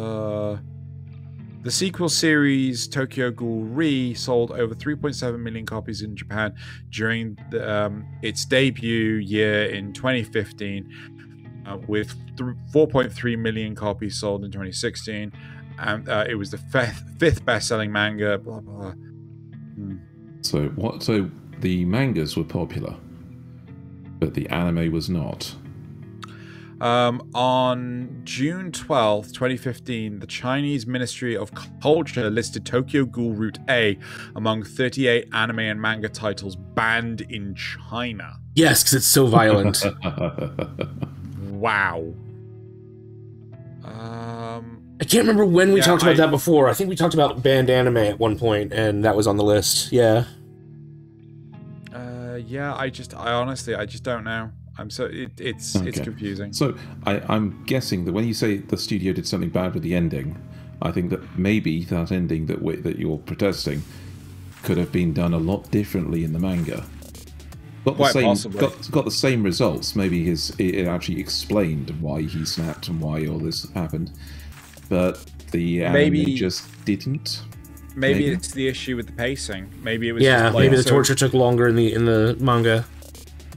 The sequel series Tokyo Ghoul Re sold over 3.7 million copies in Japan during its debut year in 2015, with 4.3 million copies sold in 2016. And it was the fifth best-selling manga. Blah blah. So what? So the mangas were popular, but the anime was not. On June 12th, 2015, the Chinese Ministry of Culture listed Tokyo Ghoul Route A among 38 anime and manga titles banned in China. Yes, because it's so violent. Wow. I can't remember when we talked about that before. I think we talked about banned anime at one point, and that was on the list. Yeah. Yeah. I honestly don't know. It's confusing. So I'm guessing that when you say the studio did something bad with the ending, I think that maybe that ending that you're protesting could have been done a lot differently in the manga. Got the same results. Maybe it actually explained why he snapped and why all this happened, but the anime just didn't. Maybe it's the issue with the pacing. Maybe it was maybe the torture took longer in the manga.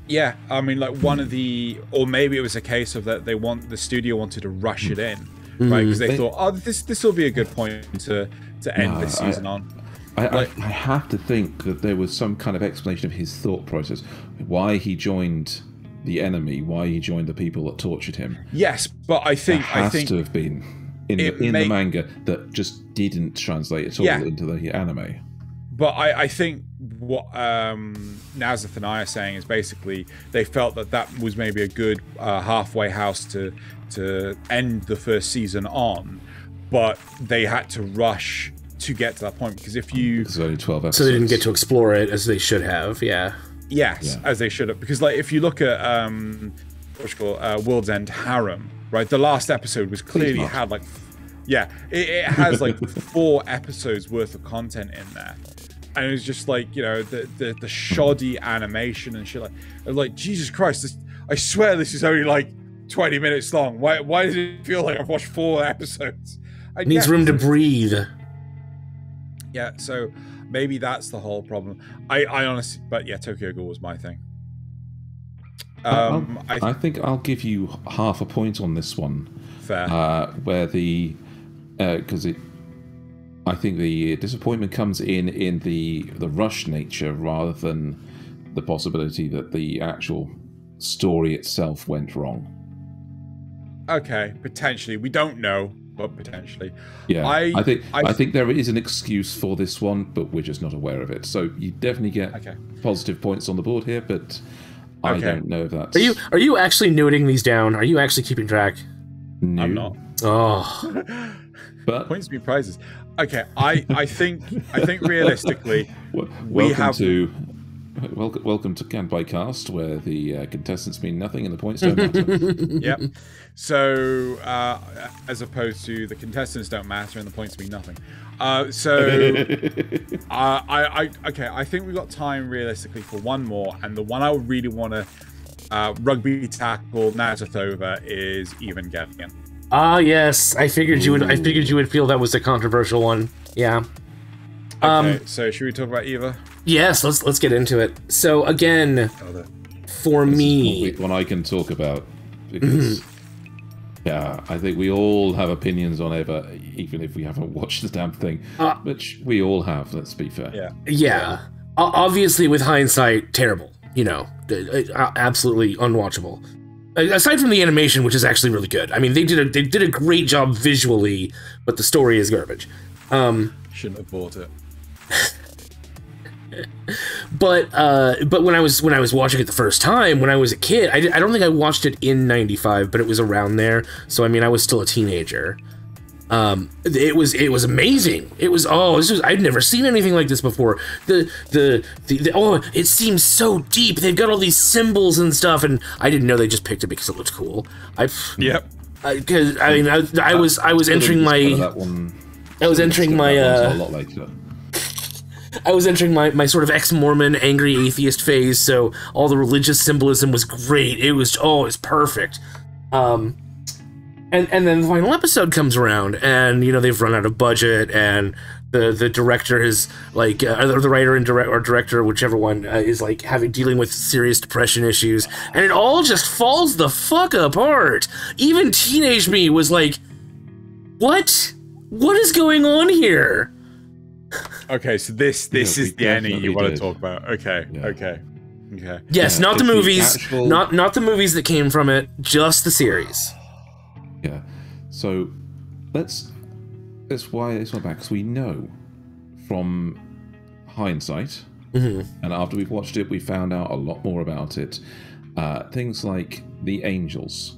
Yeah, I mean, like or maybe it was a case of that the studio wanted to rush it in, right? Because they thought, oh, this will be a good point to end this season on. I have to think that there was some kind of explanation of his thought process, why he joined the enemy, why he joined the people that tortured him. Yes, but I think to have been in the manga that just didn't translate at all into the anime. But I think what Nasuth and I are saying is basically they felt that was maybe a good halfway house to end the first season on, but they had to rush to get to that point, because if you... There's only 12 episodes. So they didn't get to explore it as they should have, Yes, as they should have. Because like if you look at World's End Harem, right? The last episode was clearly had like... Yeah, it has like 4 episodes worth of content in there. And it was just like, the shoddy animation and shit. Like Jesus Christ, I swear this is only like 20 minutes long. Why does it feel like I've watched 4 episodes? It needs room to breathe. Yeah, so maybe that's the whole problem. I honestly, but yeah, Tokyo Ghoul was my thing. I think I'll give you half a point on this one. Fair. Where because I think the disappointment comes in the rush nature rather than the possibility that the actual story itself went wrong. Okay, potentially. We don't know, but potentially. Yeah, I think there is an excuse for this one, but we're just not aware of it. So you definitely get positive points on the board here, but I don't know if that's... Are you actually noting these down? Are you actually keeping track? No. I'm not. Oh. But points to be prizes. Okay, I think realistically, welcome to Kanpai Cast, where the contestants mean nothing and the points don't matter. Yep. So as opposed to the contestants don't matter and the points mean nothing. I think we've got time realistically for one more, and the one I would really want to rugby tackle Nasuth over is Evangelion. Ah, yes. I figured you would feel that was a controversial one. Yeah. Okay, so should we talk about Eva? Yes, let's get into it. So again, for me, one I can talk about because yeah, I think we all have opinions on Eva, even if we haven't watched the damn thing, which we all have. Let's be fair. Yeah. Obviously, with hindsight, terrible. You know, absolutely unwatchable. Aside from the animation, which is actually really good. I mean, they did a great job visually, but the story is garbage. Shouldn't have bought it. But when I was watching it the first time, when I was a kid, I don't think I watched it in '95, but it was around there. So I mean, I was still a teenager. It was amazing. I'd never seen anything like this before. It seems so deep. They've got all these symbols and stuff, and I didn't know they just picked it because it looked cool. Yep. Because I was entering my sort of ex-Mormon angry atheist phase, so all the religious symbolism was great. It was perfect. And then the final episode comes around, and you know they've run out of budget, and the director is like the writer and director, whichever one, is like dealing with serious depression issues, and it all just falls the fuck apart. Even teenage me was like, "What is going on here?" Okay, so this is the ending you want to talk about. Okay. Yes, not the movies, not the movies that came from it, just the series. Yeah, so that's why it's not bad, because we know from hindsight, and after we've watched it, we found out a lot more about it. Things like the angels.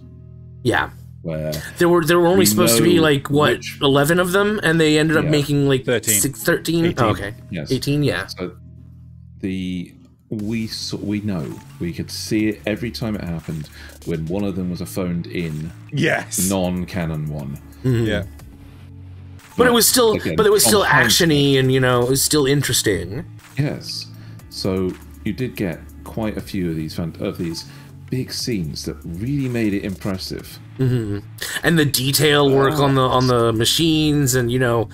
Yeah. Where there were only supposed to be like 11 of them, and they ended up making like 13. Oh, okay, yes, 18. Yeah. So we know, we could see it every time it happened when one of them was a phoned in non-canon one. Yeah. But it was still actiony, and you know, it was still interesting. Yes. So you did get quite a few of these big scenes that really made it impressive. And the detail work on the machines, and you know,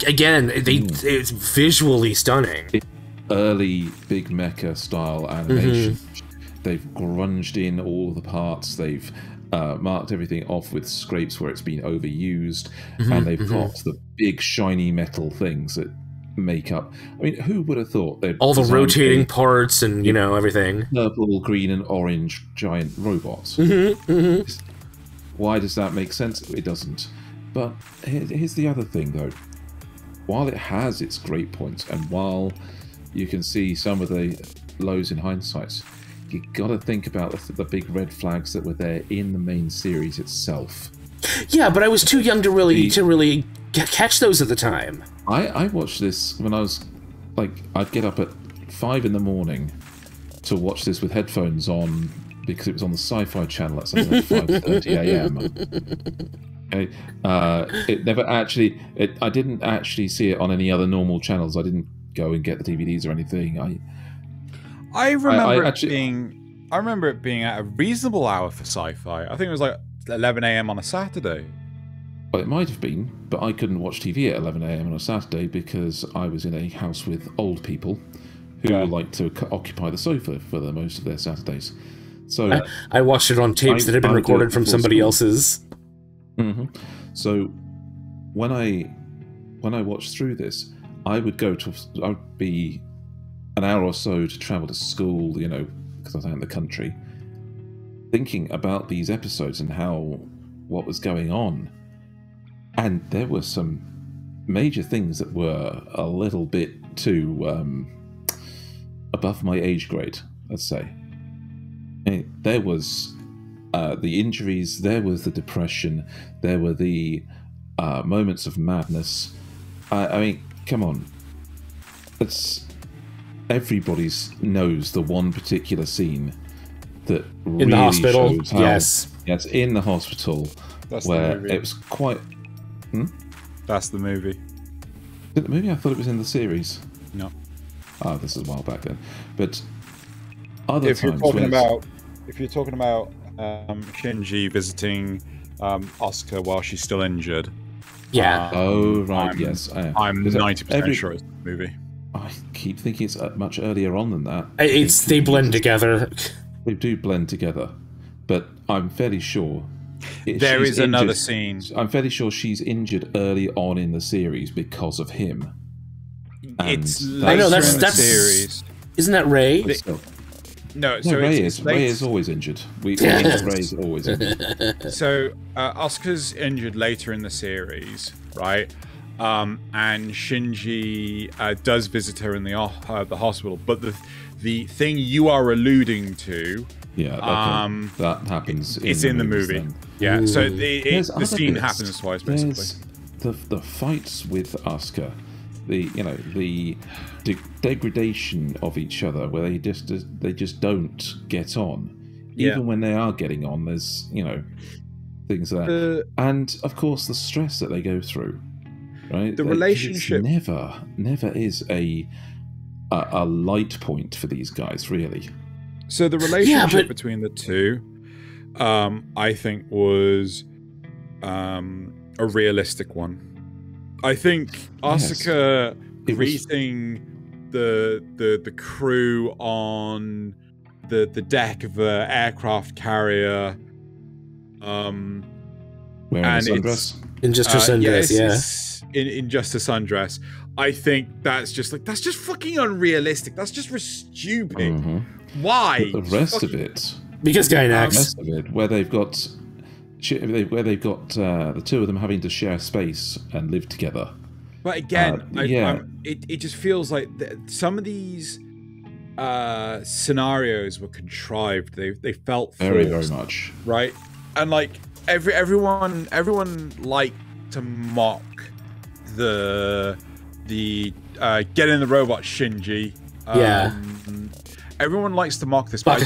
again, it's visually stunning. Early big mecha style animation. They've grunged in all the parts. They've marked everything off with scrapes where it's been overused, and they've got the big shiny metal things that make up. I mean, who would have thought they'd all the rotating parts and you know everything? Purple, green, and orange giant robots. Why does that make sense? It doesn't. But here's the other thing, though. While it has its great points, and while you can see some of the lows in hindsight, you got to think about the big red flags that were there in the main series itself. Yeah, but I was too young to really catch those at the time. I watched this when I was like, I'd get up at 5 in the morning to watch this with headphones on because it was on the Sci-Fi Channel at something like 5:30 a.m. Okay. It never actually. I didn't actually see it on any other normal channels. I didn't go and get the DVDs or anything. I remember it being at a reasonable hour for sci-fi. I think it was like 11 a.m. on a Saturday. Well, it might have been, but I couldn't watch TV at 11 a.m. on a Saturday because I was in a house with old people who like to occupy the sofa for the most of their Saturdays. So I watched it on tapes that had been recorded from somebody else's. So when I watched through this, I would be an hour or so to travel to school, you know, because I was out in the country, thinking about these episodes and what was going on. And there were some major things that were a little bit too above my age grade, let's say. There was the injuries, there was the depression, there were the moments of madness. I mean, come on. Everybody knows the one particular scene that really in the hospital. shows how, yes, in the hospital. That's where the movie. it was quite. That's the movie. Did the movie? I thought it was in the series. No. Oh, this is a while back then. But other If you're times, talking about Shinji visiting Asuka while she's still injured. Yeah. Oh right, yes. I'm 90% sure it's the movie. I keep thinking it's much earlier on than that. They blend together. They do blend together, but I'm fairly sure there is another scene. I'm fairly sure she's injured early on in the series because of him. It's And later in the that's series. Isn't that Ray? No, No, so Ray it's Ray is always injured. Ray is always injured. So Asuka's injured later in the series, right? And Shinji does visit her in the hospital. But the thing you are alluding to, that happens. It's in the movie. Then. Yeah. Ooh. So the scene bits. happens twice, basically. There's the fights with Asuka, the degradation of each other, where they just don't get on. Even when they are getting on, there's things there, and of course the stress that they go through. Right, the relationship never is a light point for these guys, really. So the relationship between the two, I think, was a realistic one. I think Asuka greeting the crew on the deck of an aircraft carrier, wearing a sundress. In just her sundress, in just a sundress. I think that's just fucking unrealistic. That's just stupid. Mm-hmm. Why? But the rest of it, because Gainax. where they've got the two of them having to share space and live together. But again, it just feels like some of these scenarios were contrived. They felt very forced, much, right? And like everyone liked to mock the get in the robot Shinji. Everyone likes to mock this, but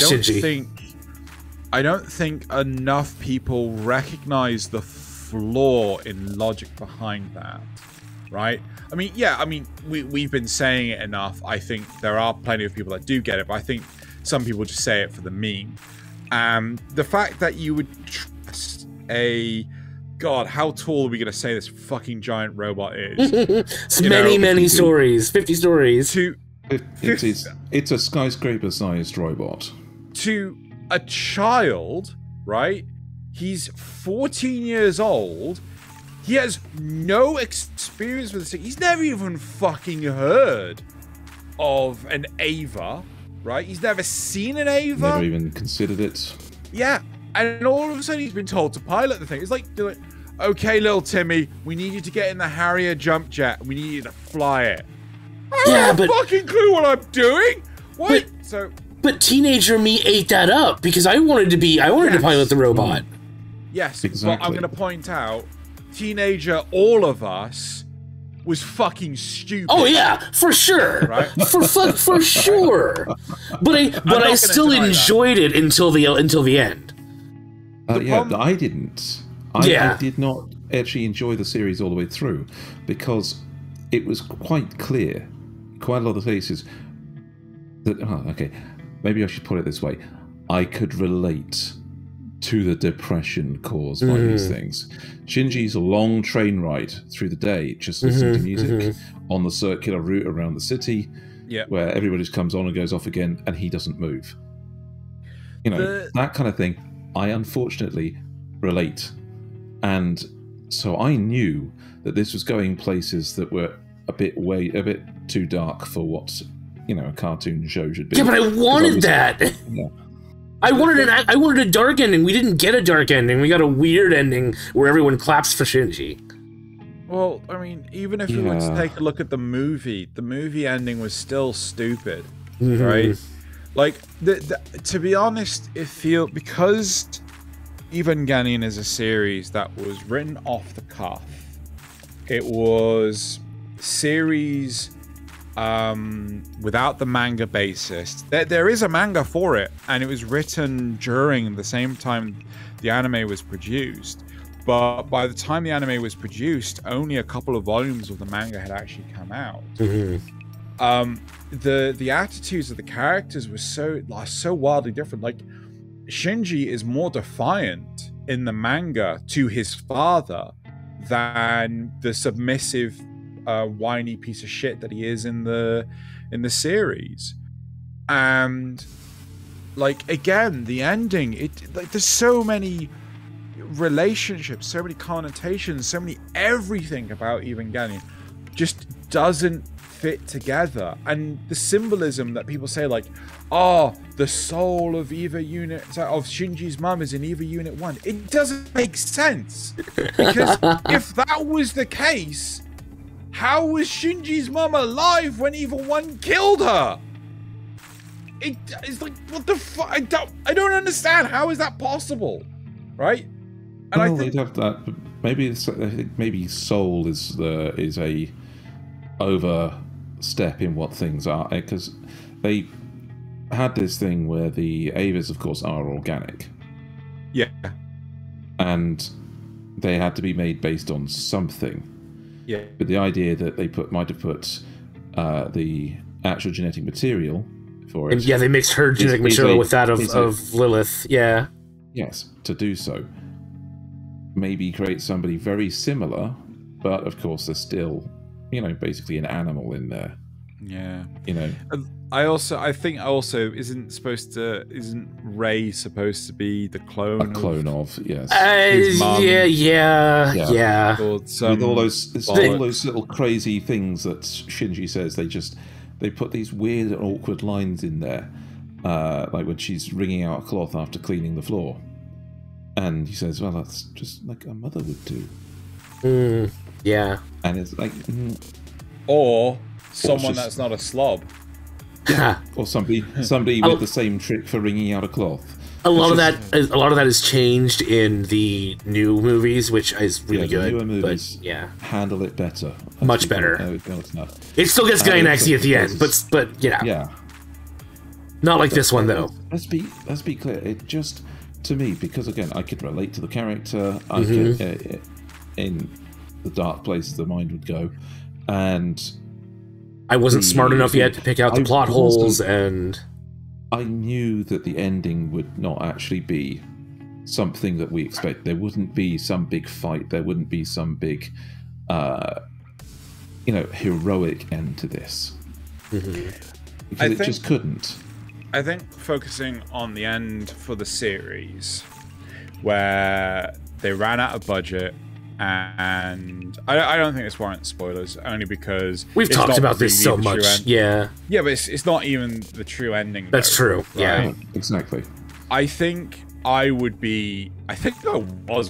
I don't think enough people recognize the flaw in logic behind that, right? I mean, we've been saying it enough. I think there are plenty of people that do get it, but I think some people just say it for the meme. The fact that you would trust God, how tall are we going to say this fucking giant robot is? It's many stories. 50 stories. It's a skyscraper-sized robot. To a child, right? He's 14 years old. He has no experience with this thing. He's never even fucking heard of an Ava, right? He's never seen an Ava. Never even considered it. Yeah. And all of a sudden he's been told to pilot the thing. It's like, okay, little Timmy, we need you to get in the Harrier jump jet and we need you to fly it. I don't have a fucking clue what I'm doing. What? But teenager me ate that up because I wanted to pilot the robot. Yes, exactly. But I'm going to point out, teenager all of us was fucking stupid. Oh yeah, for sure, right? for sure. But I still enjoyed it until the end. I didn't. I did not actually enjoy the series all the way through because it was quite clear, quite a lot of cases, that maybe I should put it this way: I could relate to the depression caused by these things. Shinji's long train ride through the day, just listening to music on the circular route around the city, where everybody just comes on and goes off again, and he doesn't move. That kind of thing. I unfortunately relate, and so I knew that this was going places that were a bit too dark for what a cartoon show should be. Yeah, but I wanted that. Yeah. I wanted a dark ending. We didn't get a dark ending. We got a weird ending where everyone claps for Shinji. Well, I mean, even if we were to take a look at the movie ending was still stupid, right? Like, to be honest, because Evangelion is a series that was written off the cuff, it was series without the manga basis. There is a manga for it, and it was written during the same time the anime was produced. But by the time the anime was produced, only a couple of volumes of the manga had actually come out. The attitudes of the characters were so wildly different. Like, Shinji is more defiant in the manga to his father than the submissive, whiny piece of shit that he is in the series. And like, again, the ending, there's so many relationships, so many connotations, so many everything about Evangelion just doesn't fit together. And the symbolism that people say, like, oh, the soul of Shinji's mum is in Eva Unit 1, it doesn't make sense, because if that was the case, how was Shinji's mum alive when Eva 1 killed her? It's like, what the fuck? I don't understand. How is that possible, right? And well, they'd have that, but maybe maybe soul is a overstep in what things are, because they had this thing where the Avas, of course, are organic. Yeah. And they had to be made based on something. Yeah. But the idea that they might have put the actual genetic material for it. And yeah, they mixed her genetic material with that of Lilith. Yeah. Yes, to do so. Maybe create somebody very similar, but of course there's still, basically an animal in there. Yeah. I think isn't Rey supposed to be the clone? A clone of, yes. His mum. Yeah. With all those little crazy things that Shinji says, they put these weird and awkward lines in there, like when she's wringing out a cloth after cleaning the floor. And he says, well, that's just like a mother would do. Yeah. And it's like... Or someone that's not a slob. Yeah. Or somebody with the same trick for wringing out a cloth. A lot of that is changed in the new movies, which is really good. The newer movies handle it better. Much better. It still gets Gynaxy at the end, but yeah. Not like this one though. Let's be clear. It just, to me, because again, I could relate to the character. I could, in the dark places the mind would go, and I wasn't smart enough yet to pick out the plot holes, and I knew that the ending would not actually be something that we expect. There wouldn't be some big fight. There wouldn't be some big, heroic end to this. Because it just couldn't. I think focusing on the end for the series, where they ran out of budget, and I don't think this warrants spoilers, only because we've talked about this so much. Yeah, but it's not even the true ending. That's true. Right? Yeah, exactly. I think I was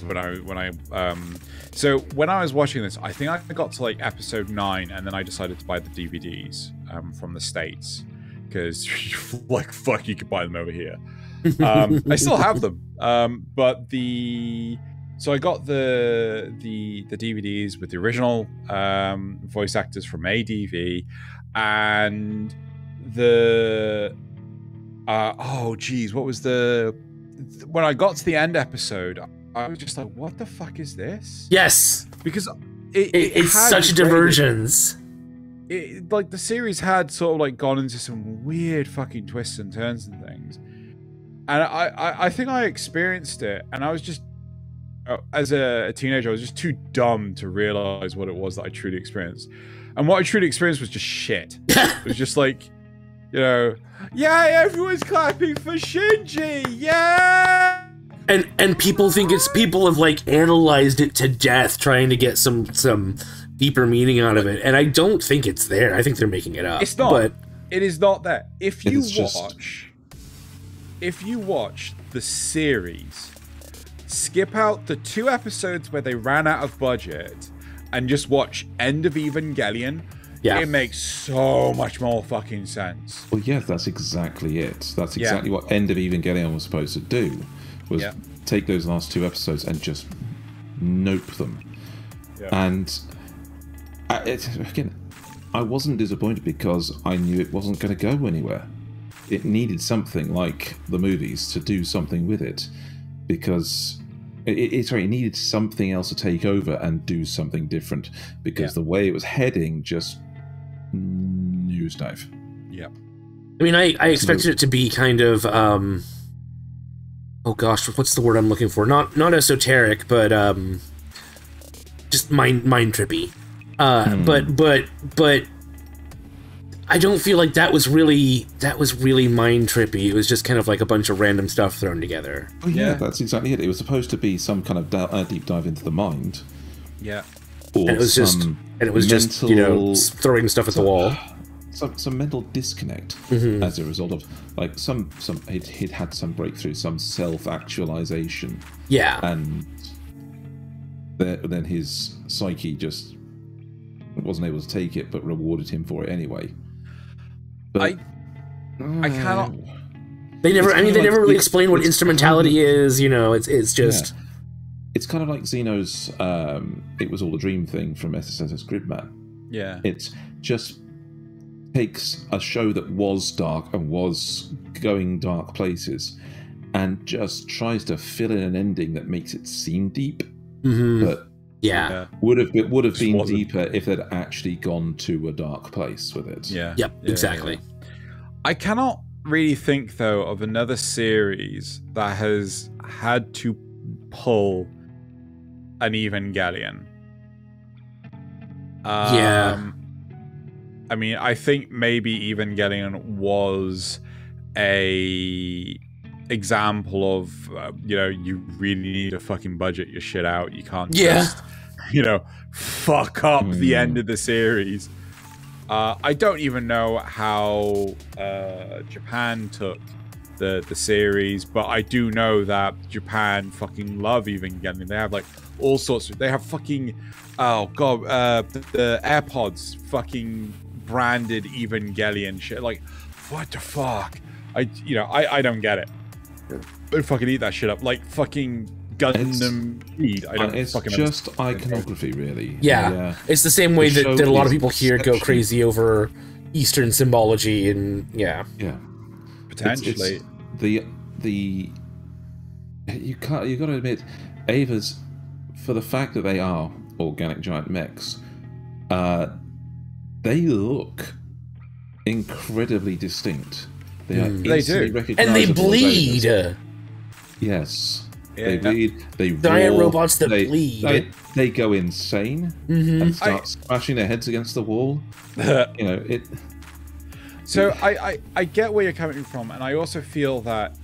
when I so when I was watching this, I think I got to like episode 9, and then I decided to buy the DVDs from the States, because like, fuck, you could buy them over here. I still have them, but so I got the DVDs with the original voice actors from ADV, and what was when I got to the end episode, I was just like, what the fuck is this? Yes, because it's such diversions. Like, the series had sort of like gone into some weird fucking twists and turns and things, and I think I experienced it, and I was just, as a teenager, I was just too dumb to realize what it was that I truly experienced. And what I truly experienced was just shit. It was just like, everyone's clapping for Shinji, yeah! And people have like analyzed it to death, trying to get some deeper meaning out of it, and I don't think it's there. I think they're making it up. It's not. But it is not there. If you watch the series, skip out the 2 episodes where they ran out of budget, and just watch End of Evangelion, it makes so much more fucking sense. Well, yeah, that's exactly it. That's exactly what End of Evangelion was supposed to do, was take those last 2 episodes and just nope them. Yeah. And Again, I wasn't disappointed because I knew it wasn't going to go anywhere. It needed something like the movies to do something with it, because it needed something else to take over and do something different, because the way it was heading just nosedive. Yeah. I mean, I expected it to be kind of, oh gosh, what's the word I'm looking for? Not esoteric, but just mind trippy. But I don't feel like that was really mind trippy. It was just kind of like a bunch of random stuff thrown together. Oh yeah, that's exactly it. It was supposed to be some kind of deep dive into the mind. Yeah. Or and it was just you know, throwing stuff at the wall. Some mental disconnect as a result of like he'd had some breakthrough, some self-actualization. Yeah. And then his psyche just wasn't able to take it, but rewarded him for it anyway. But I cannot. They never. I mean, they never really explain what instrumentality is. You know, it's just. Yeah. It's kind of like Xeno's "It Was All a Dream" thing from SSSS Gridman. Yeah. It just takes a show that was dark and was going dark places, and just tries to fill in an ending that makes it seem deep. But would have been deeper if they'd actually gone to a dark place with it. Exactly. I cannot really think though of another series that has had to pull an Evangelion. I mean, I think maybe Evangelion was a example of you know, you really need to fucking budget your shit out. You can't just, you know, fuck up the end of the series. I don't even know how Japan took the series, but I do know that Japan fucking love Evangelion. They have like all sorts of, they have fucking, oh god, the AirPods fucking branded Evangelion shit. Like, what the fuck? I don't get it. Don't fucking eat that shit up. Like fucking Gundam feed. I don't it's fucking just iconography, really. Yeah. It's the same way that a lot of people here go crazy over Eastern symbology and potentially. It's you got to admit, Ava's, for the fact that they are organic giant mechs, they look incredibly distinct. They are instantly recognizable, and they bleed. Yes. Yeah. They bleed. They giant roar, robots that bleed. They go insane and start smashing their heads against the wall. You know it. So I get where you're coming from, and I also feel that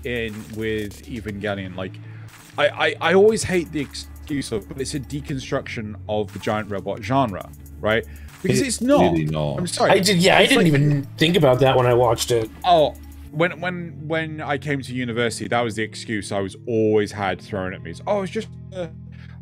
with Evangelion, like I always hate the excuse of, but it's a deconstruction of the giant robot genre, right? Because it's not. Really not. I'm sorry. I didn't even think about that when I watched it. Oh, when I came to university, that was the excuse I was always had thrown at me. Oh, it's just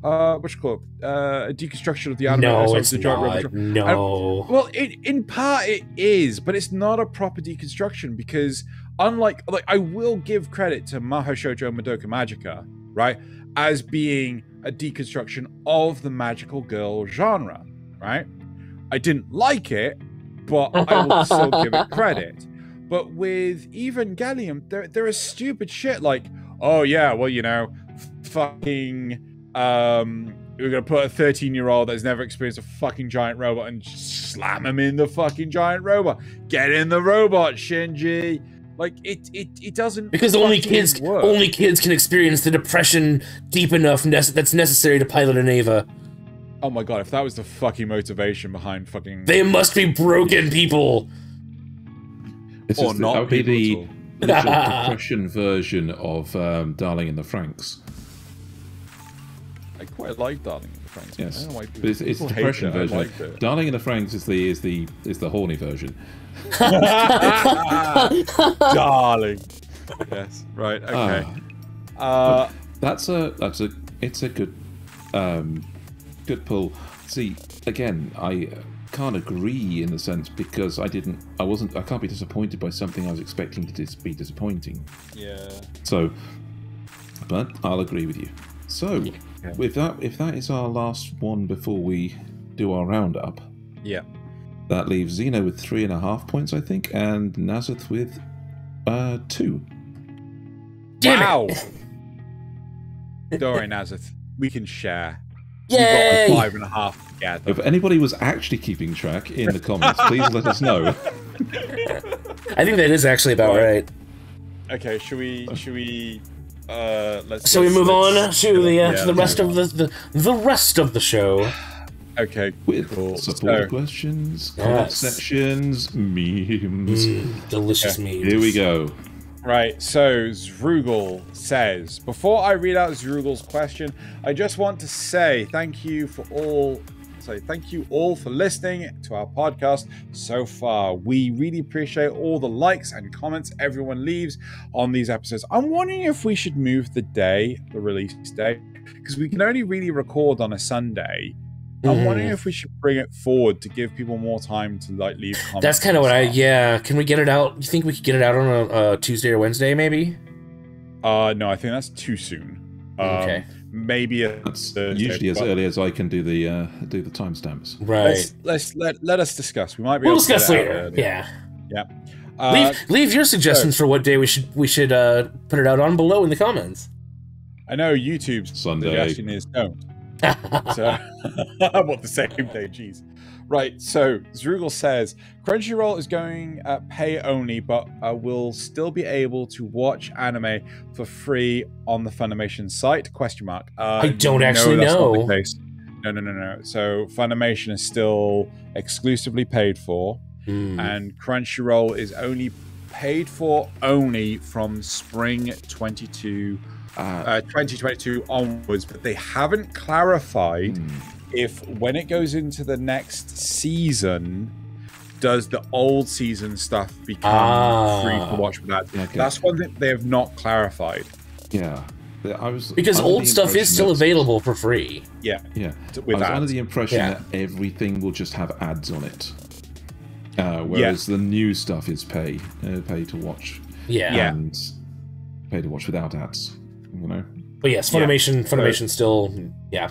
what you call it? A deconstruction of the anime. No, it's not. No. Well, in part it is, but it's not a proper deconstruction because unlike, like, I will give credit to Mahou Shoujo Madoka Magica, right, as being a deconstruction of the magical girl genre, right? I didn't like it, but I will still give it credit. But with Evangelion, there is stupid shit like, oh yeah, well, you know, fucking, we're gonna put a 13-year-old that's never experienced a fucking giant robot and slam him in the fucking giant robot. Get in the robot, Shinji. Like it doesn't, because only kids can experience the depression deep enough that's necessary to pilot an Eva. Oh my god, if that was the fucking motivation behind fucking... They must be broken people! Or not. That would be the depression version of Darling in the Franxx. I quite like Darling in the Franxx. Yes, I don't know why but it's the depression version. Like Darling in the Franxx is the horny version. Darling. Yes. Right. Okay. It's a good good pull. See, again, I can't agree in the sense because I can't be disappointed by something I was expecting to be disappointing. Yeah. So, but I'll agree with you. So, with that, if that is our last one before we do our roundup, Yeah. That leaves Xeno with 3.5 points, I think, and Nasuth with 2. Wow. Don't worry, Nasuth. We can share. Yay! We've got like 5.5 together. If anybody was actually keeping track in the comments, please let us know. I think that is actually about right. Okay, should we let's we move on to the rest of the rest of the show. Okay, with cool. support questions, comment sections, memes. Delicious memes. Here we go. Right, so Zrugel says, before I read out Zrugel's question, I just want to say thank you all for listening to our podcast so far. We really appreciate all the likes and comments everyone leaves on these episodes. I'm wondering if we should move the release day, because we can only really record on a Sunday. I'm wondering if we should bring it forward to give people more time to leave comments. That's kind of what can we get it out? You think we could get it out on a Tuesday or Wednesday, maybe? No, I think that's too soon. Okay. Maybe usually as early as I can do the timestamps. Right. Let us discuss. We might be we'll able to discuss later. Yeah. Leave your suggestions for what day we should put it out on below in the comments. I know YouTube's Sunday. suggestion is don't. So I want the same day, jeez. Right, so Zrugel says Crunchyroll is going pay only, but will still be able to watch anime for free on the Funimation site? I don't actually know. Not the case. No. So Funimation is still exclusively paid for, and Crunchyroll is only paid for from spring 2022 onwards, but they haven't clarified if when it goes into the next season, does the old season stuff become free to watch with that? Okay. That's one thing they have not clarified. Yeah. Because old stuff is still available for free. Yeah. I was under the impression that everything will just have ads on it. Whereas the new stuff is pay to watch. Yeah. And pay to watch without ads. You know. But yes, Funimation still, you're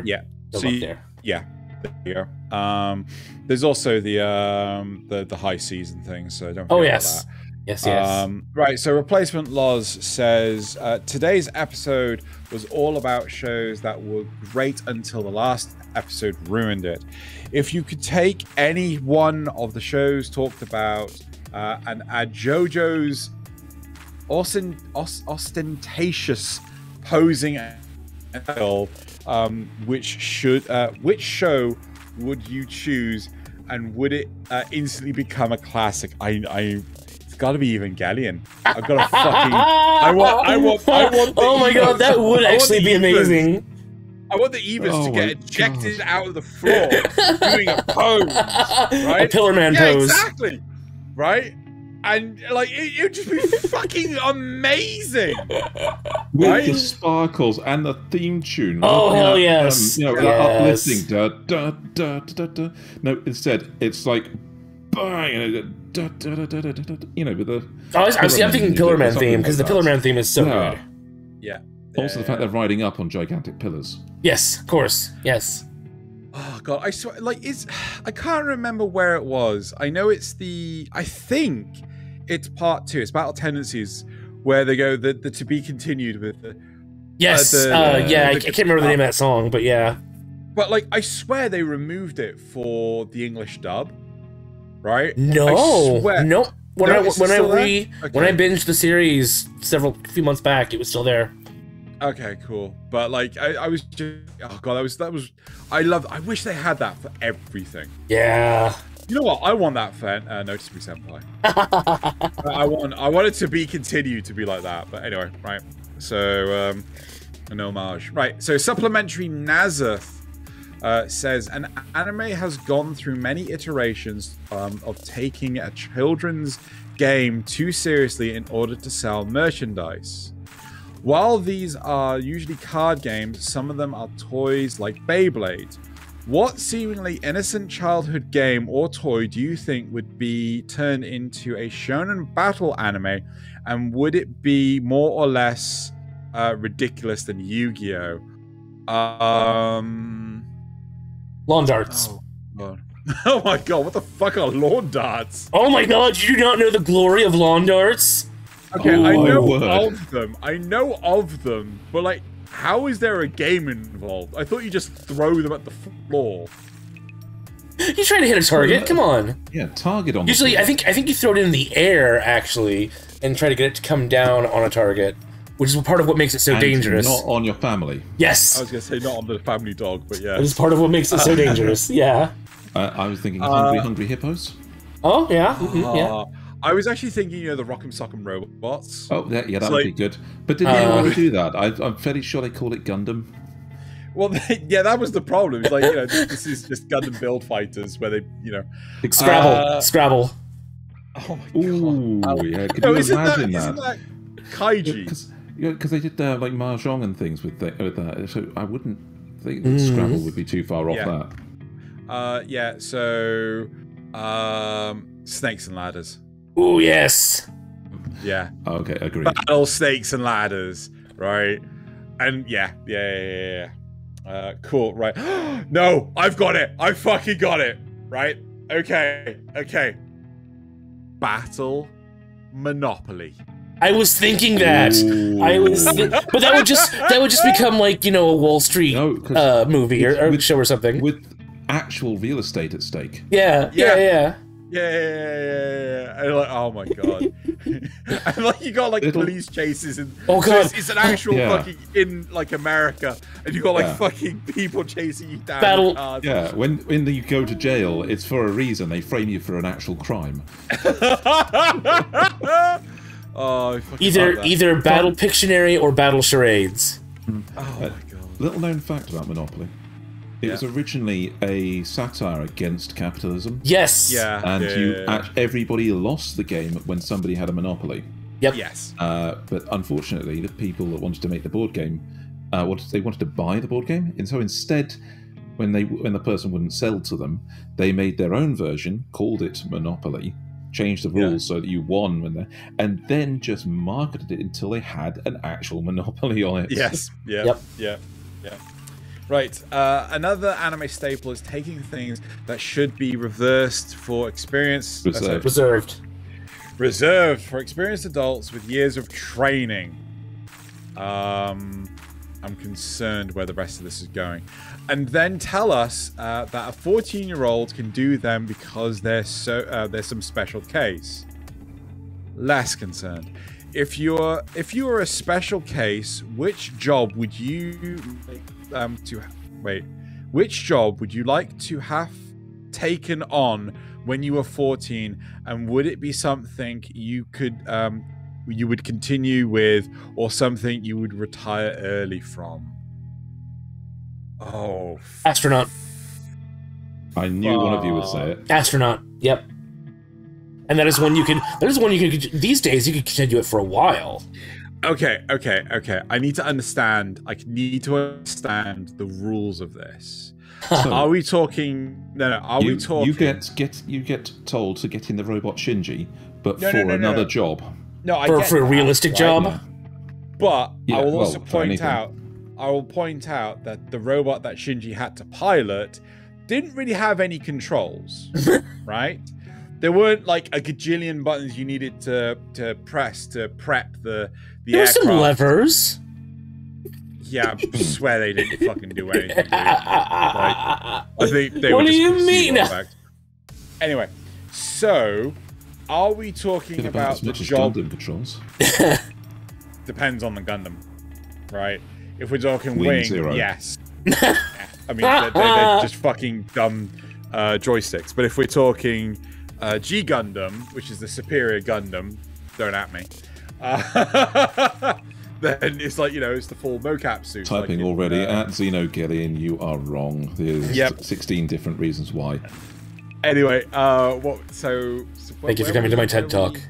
still up there. Yeah, there you go. There's also the high season thing, so don't forget about that. Yes. Right, so Replacement Laws says today's episode was all about shows that were great until the last episode ruined it. If you could take any one of the shows talked about and add JoJo's ostentatious posing which show would you choose, and would it instantly become a classic? It's got to be Evangelion. I've got a fucking I want oh my god, that would actually be amazing. I want the Evas to get ejected out of the floor doing a pose, right? A Pillar Man pose. Exactly. Right? And it would just be fucking amazing, with the sparkles and the theme tune. Oh hell yes! Uplifting. Da, da, da, da, da. No, instead it's like bang, with the. I'm thinking Pillar Man theme, because the Pillar Man theme is so good. Yeah. Also, the fact they're riding up on gigantic pillars. Yes, of course. Yes. Oh god, I swear, I can't remember where it was. I know I think it's part 2. It's Battle Tendencies, where they go the to be continued with the. Yes. I can't remember the name of that song, but yeah. But I swear they removed it for the English dub, right? No. I swear. No. When I binged the series a few months back, it was still there. Okay, cool. But I was just, oh god, that was I wish they had that for everything. Yeah. You know what? I want that for Notice Me Senpai. I want it to be continued to be like that. But anyway, right. So an homage. Right. So supplementary Nasuth says an anime has gone through many iterations of taking a children's game too seriously in order to sell merchandise. While these are usually card games, some of them are toys like Beyblade. What seemingly innocent childhood game or toy do you think would be turned into a shonen battle anime, and would it be more or less ridiculous than Yu-Gi-Oh? Lawn darts. Oh, God. Oh my god, what the fuck are lawn darts? Oh my god, you do not know the glory of lawn darts? Okay, Oh, I know word. of them. I know of them, but like, how is there a game involved? I thought you just throw them at the floor. You're trying to hit a target. Come on. Yeah, target on. Usually, the I think you throw it in the air actually, and try to get it to come down on a target, which is part of what makes it so and dangerous. Not on your family. Yes. I was gonna say not on the family dog, but yeah. It is part of what makes it so dangerous. Yeah. I was thinking hungry hippos. Oh yeah. Yeah. I was actually thinking, the Rock'em Sock'em robots. Oh, yeah, that So, would be good. But did anyone do that? I'm fairly sure they call it Gundam. Well, yeah, that was the problem. It's like, this is just Gundam build fighters where they, Scrabble. Oh my god. Ooh, yeah. Could No, you isn't imagine that Kaiji? Because they did like mahjong and things with that. So I wouldn't think that Scrabble would be too far off that. Yeah. So, snakes and ladders. Ooh yes. Yeah. Okay, agreed. Battle snakes and ladders, right? And yeah. Cool, right? No, I've got it. I fucking got it. Right? Okay. Battle Monopoly. I was thinking that. But that would just become like a Wall Street movie or show or something with actual real estate at stake. Yeah. And like, oh my god. And like you got like police chases and oh god, so it's an actual fucking in like America, and you got like fucking people chasing you down. Battle. Yeah, when you go to jail, it's for a reason. They frame you for an actual crime. Oh, either Battle Pictionary or Battle Charades. Oh my god. Little known fact about Monopoly. It was originally a satire against capitalism. Yes. Yeah. And everybody lost the game when somebody had a monopoly. Yep. Yes. But unfortunately, the people that wanted to make the board game, they wanted to buy the board game, and so instead, when the person wouldn't sell to them, they made their own version, called it Monopoly, changed the rules so that you won and then just marketed it until they had an actual monopoly on it. Yes. Yeah. Right, another anime staple is taking things that should be reversed for experience... Reserved for experienced adults with years of training. I'm concerned where the rest of this is going. And then tell us that a 14-year-old can do them because there's some special case. Less concerned. If you're a special case, which job would you which job would you like to have taken on when you were 14, and would it be something you would continue with, or something you would retire early from? Oh, astronaut. I knew one of you would say it. Astronaut. Yep. And that is one you can. These days you can continue it for a while. Okay. I need to understand. I need to understand the rules of this. So, are we talking? No. Are we talking? You get told to get in the robot Shinji, but for another job. No, for a realistic job. Yeah. But I will also point out. I will point out that the robot that Shinji had to pilot didn't really have any controls, right? There weren't like a gajillion buttons you needed to press to prep the there aircraft. There were some levers. Yeah, I swear they didn't fucking do anything. Dude. Like, I think they what were do just you mean? Anyway, so are we talking about the job? Gundam controls. Depends on the Gundam, right? If we're talking Wing Wing, Zero. yes. I mean, they're just fucking dumb joysticks. But if we're talking G Gundam, which is the superior Gundam, don't at me. Then it's like, it's the full mocap suit. Typing like already at Xenogelion, you are wrong. There's 16 different reasons why. Anyway, thank you for coming to my TED Talk.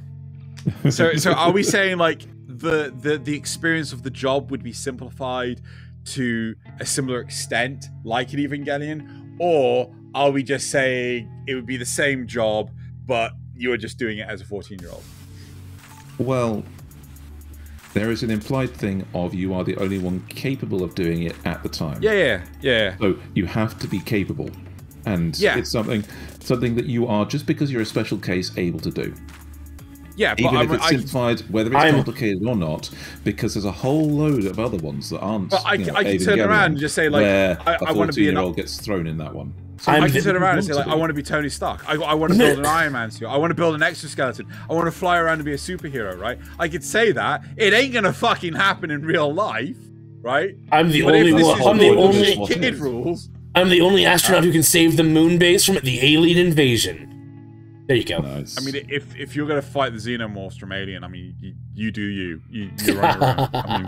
So are we saying like the experience of the job would be simplified to a similar extent, like an Evangelion, or are we just saying it would be the same job, but you are just doing it as a 14-year-old? Well, there is an implied thing of you are the only one capable of doing it at the time. Yeah. So you have to be capable. and it's something that you are, just because you're a special case, able to do. Yeah, but even if it's simplified, whether it's complicated or not, because there's a whole load of other ones that aren't. But I can turn around and just say, like, I want to be an old gets thrown in that one. So I can turn around and say, like, I want to be Tony Stark. I want to build an Iron Man suit. I want to build an exoskeleton. I want to fly around and be a superhero, right? I could say that. It ain't gonna fucking happen in real life, right? I'm the only astronaut who can save the moon base from the alien invasion. There you go. Nice. I mean, if you're gonna fight the xenomorphs from Alien, I mean, you do you. You're running around. I mean,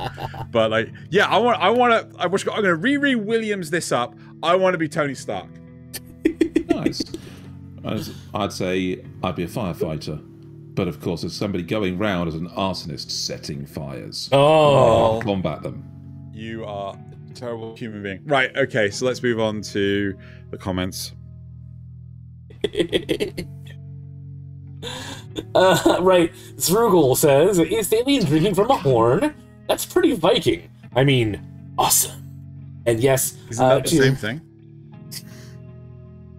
but like, yeah, I'm gonna reread Williams this up. I want to be Tony Stark. Nice. I'd say I'd be a firefighter, but of course, as somebody going round as an arsonist setting fires. Oh, combat them. You are a terrible human being. Right. Okay. So let's move on to the comments. Right. Zrugel says, "Is Thaylien drinking from a horn? That's pretty Viking. I mean, awesome." And yes, isn't that the same thing?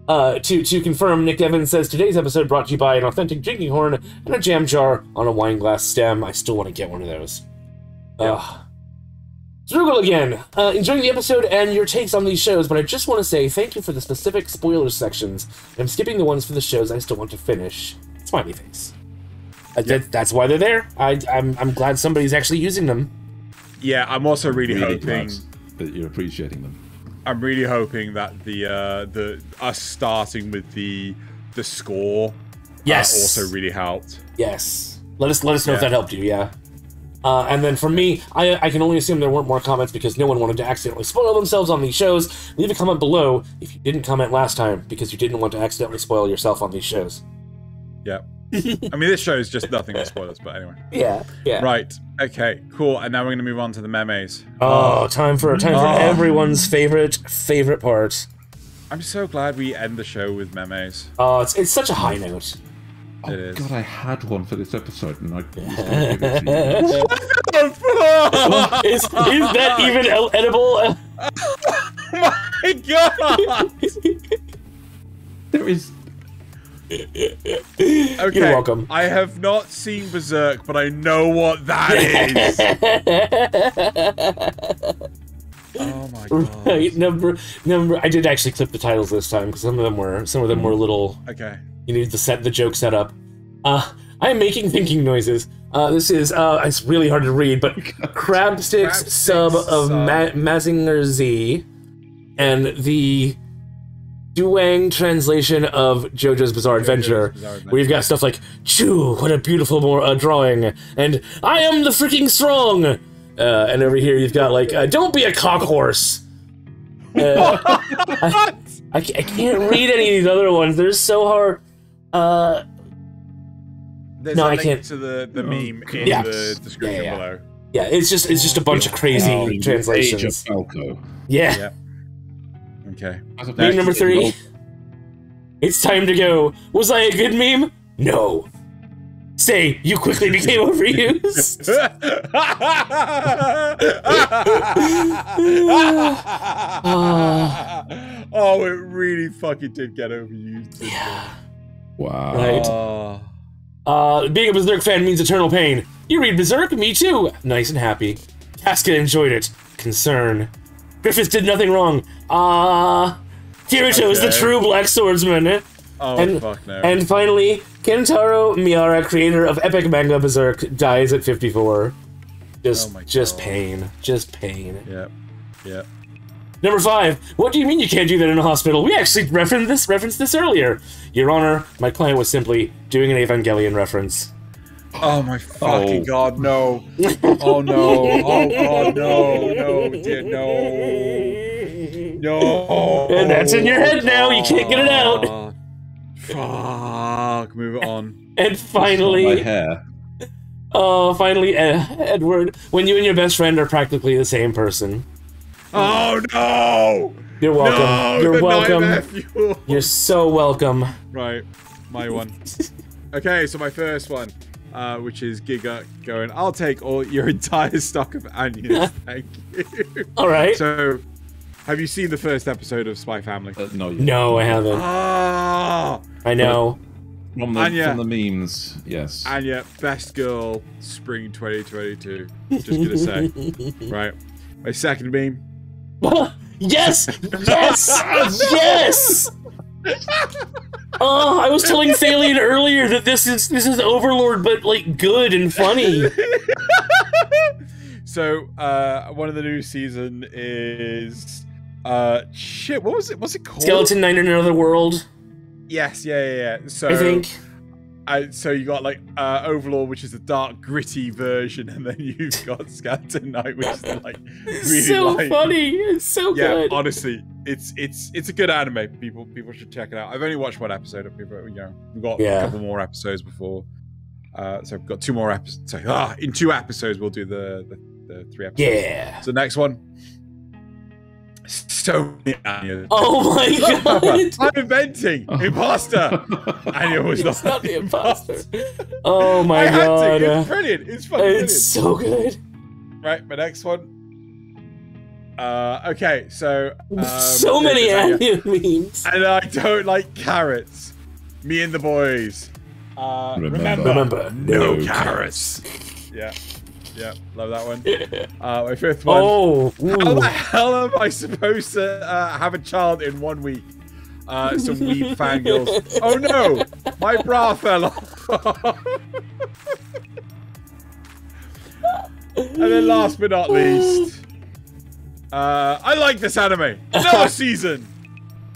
To confirm, Nick Evans says, "Today's episode brought to you by an authentic drinking horn and a jam jar on a wine glass stem. I still want to get one of those." Zrugel again, enjoying the episode and your takes on these shows, but I just want to say thank you for the specific spoilers sections. I'm skipping the ones for the shows I still want to finish. Smiley face. That's why they're there. I'm glad somebody's actually using them. Yeah, I'm also really hoping that you're appreciating them. I'm really hoping that the us starting with the score also really helped. Yes. Let us know if that helped you. Yeah. And then for me, I can only assume there weren't more comments because no one wanted to accidentally spoil themselves on these shows. Leave a comment below if you didn't comment last time because you didn't want to accidentally spoil yourself on these shows. Yeah. I mean, this show is just nothing but spoilers, but anyway. Yeah. Right. Okay, cool. And now we're going to move on to the memes. Oh, time for everyone's favorite part. I'm so glad we end the show with memes. Oh, it's such a high note. Oh, it is. God, I had one for this episode, and I was going to give it to you. Is that even edible? Oh my God! There is... Okay, you're welcome. I have not seen Berserk, but I know what that is. Oh my God! Right, number. I did actually clip the titles this time because some of them were a little. Okay. You need to set the jokes set up. I am making thinking noises. This is it's really hard to read, but Crabstick's sub of Mazinger Z, and the Duang translation of JoJo's Bizarre Adventure, where you've got stuff like "Chew, what a beautiful drawing," and "I am the freaking strong," and over here you've got like "Don't be a cock horse." I can't read any of these other ones. They're so hard. There's no, a I link can't. To the meme in the description below. Yeah, it's just a bunch of crazy translations. Age of Falco. Yeah. Okay. Meme number 3. It's time to go. Was I a good meme? No. Say, you quickly became overused. Oh, it really fucking did get overused. Yeah. Wow. Right. Being a Berserk fan means eternal pain. You read Berserk? Me too. Nice and happy. Casket enjoyed it. Concern. Griffiths did nothing wrong. Kirito is the true black swordsman. Fuck no. And finally, Kentaro Miura, creator of epic manga Berserk, dies at 54. Just pain. Just pain. Yep. Number 5. What do you mean you can't do that in a hospital? We actually referenced this earlier. Your Honor, my client was simply doing an Evangelion reference. Oh my fucking God, no. Oh no. Oh God, no. No, dear, no. No. And that's in your head now. You can't get it out. Fuck. Move it on. And finally... my hair. Oh, finally, Edward, when you and your best friend are practically the same person. Oh no! You're welcome. No, You're welcome. Fuel. You're so welcome. Right, my one. Okay, so my first one, which is Giga going, I'll take all your entire stock of onions, thank you. All right. So, Have you seen the first episode of Spy Family? No, yet. No, I haven't. Ah, I know. From the memes, yes. Anya, best girl, spring 2022. Just gonna say, right? My second meme. Yes! Yes! Yes! Oh, I was telling Thaylien earlier that this is Overlord, but like good and funny. So, one of the new season is shit. What was it? What's it called? Skeleton Knight in Another World. Yes, yeah. So I think. So you got like Overlord, which is the dark, gritty version, and then you've got Skeleton Knight, which is like really so funny. It's so good. Yeah, honestly, it's a good anime. People should check it out. I've only watched one episode of people. You know, we've got a couple more episodes before. So we've got 2 more episodes. So, in 2 episodes we'll do the 3 episodes. Yeah. So next one. So many Anya. Oh my god! I'm inventing imposter. Anya was It's not the imposter. Oh my god! It's brilliant. It's fucking brilliant. It's so good. Right, my next one. Okay, so so many Anya memes. And I don't like carrots. Me and the boys. Remember, no carrots. Yeah, love that one. My 5th one. Oh, how the hell am I supposed to have a child in 1 week? Some weeb fangirls. Oh no, my bra fell off. And then last but not least, I like this anime. Another season.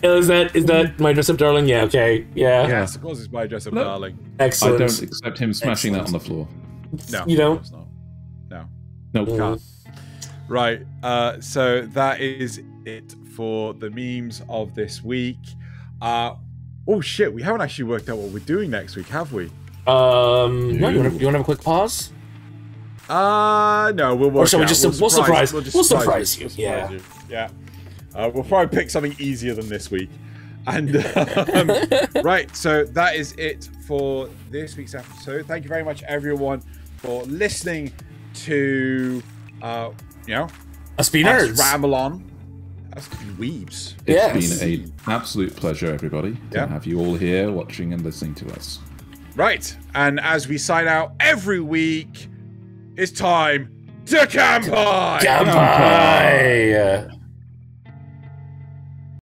Is that My Dress Up Darling? Yeah. Okay. Yeah. Yes, of course it's My Dress Up Darling. Excellent. I don't accept him smashing that on the floor. No, you don't. No, can't. Right, so that is it for the memes of this week. Oh shit, we haven't actually worked out what we're doing next week, have we? No, you want to have a quick pause? No, we'll work. Or shall we just we'll surprise you? Yeah. We'll probably pick something easier than this week. And right, so that is it for this week's episode. Thank you very much, everyone, for listening to us be nerds, ramble on, us be weebs. It's been an absolute pleasure, everybody, to have you all here watching and listening to us. Right, and as we sign out every week, it's time to Kanpai! Kanpai!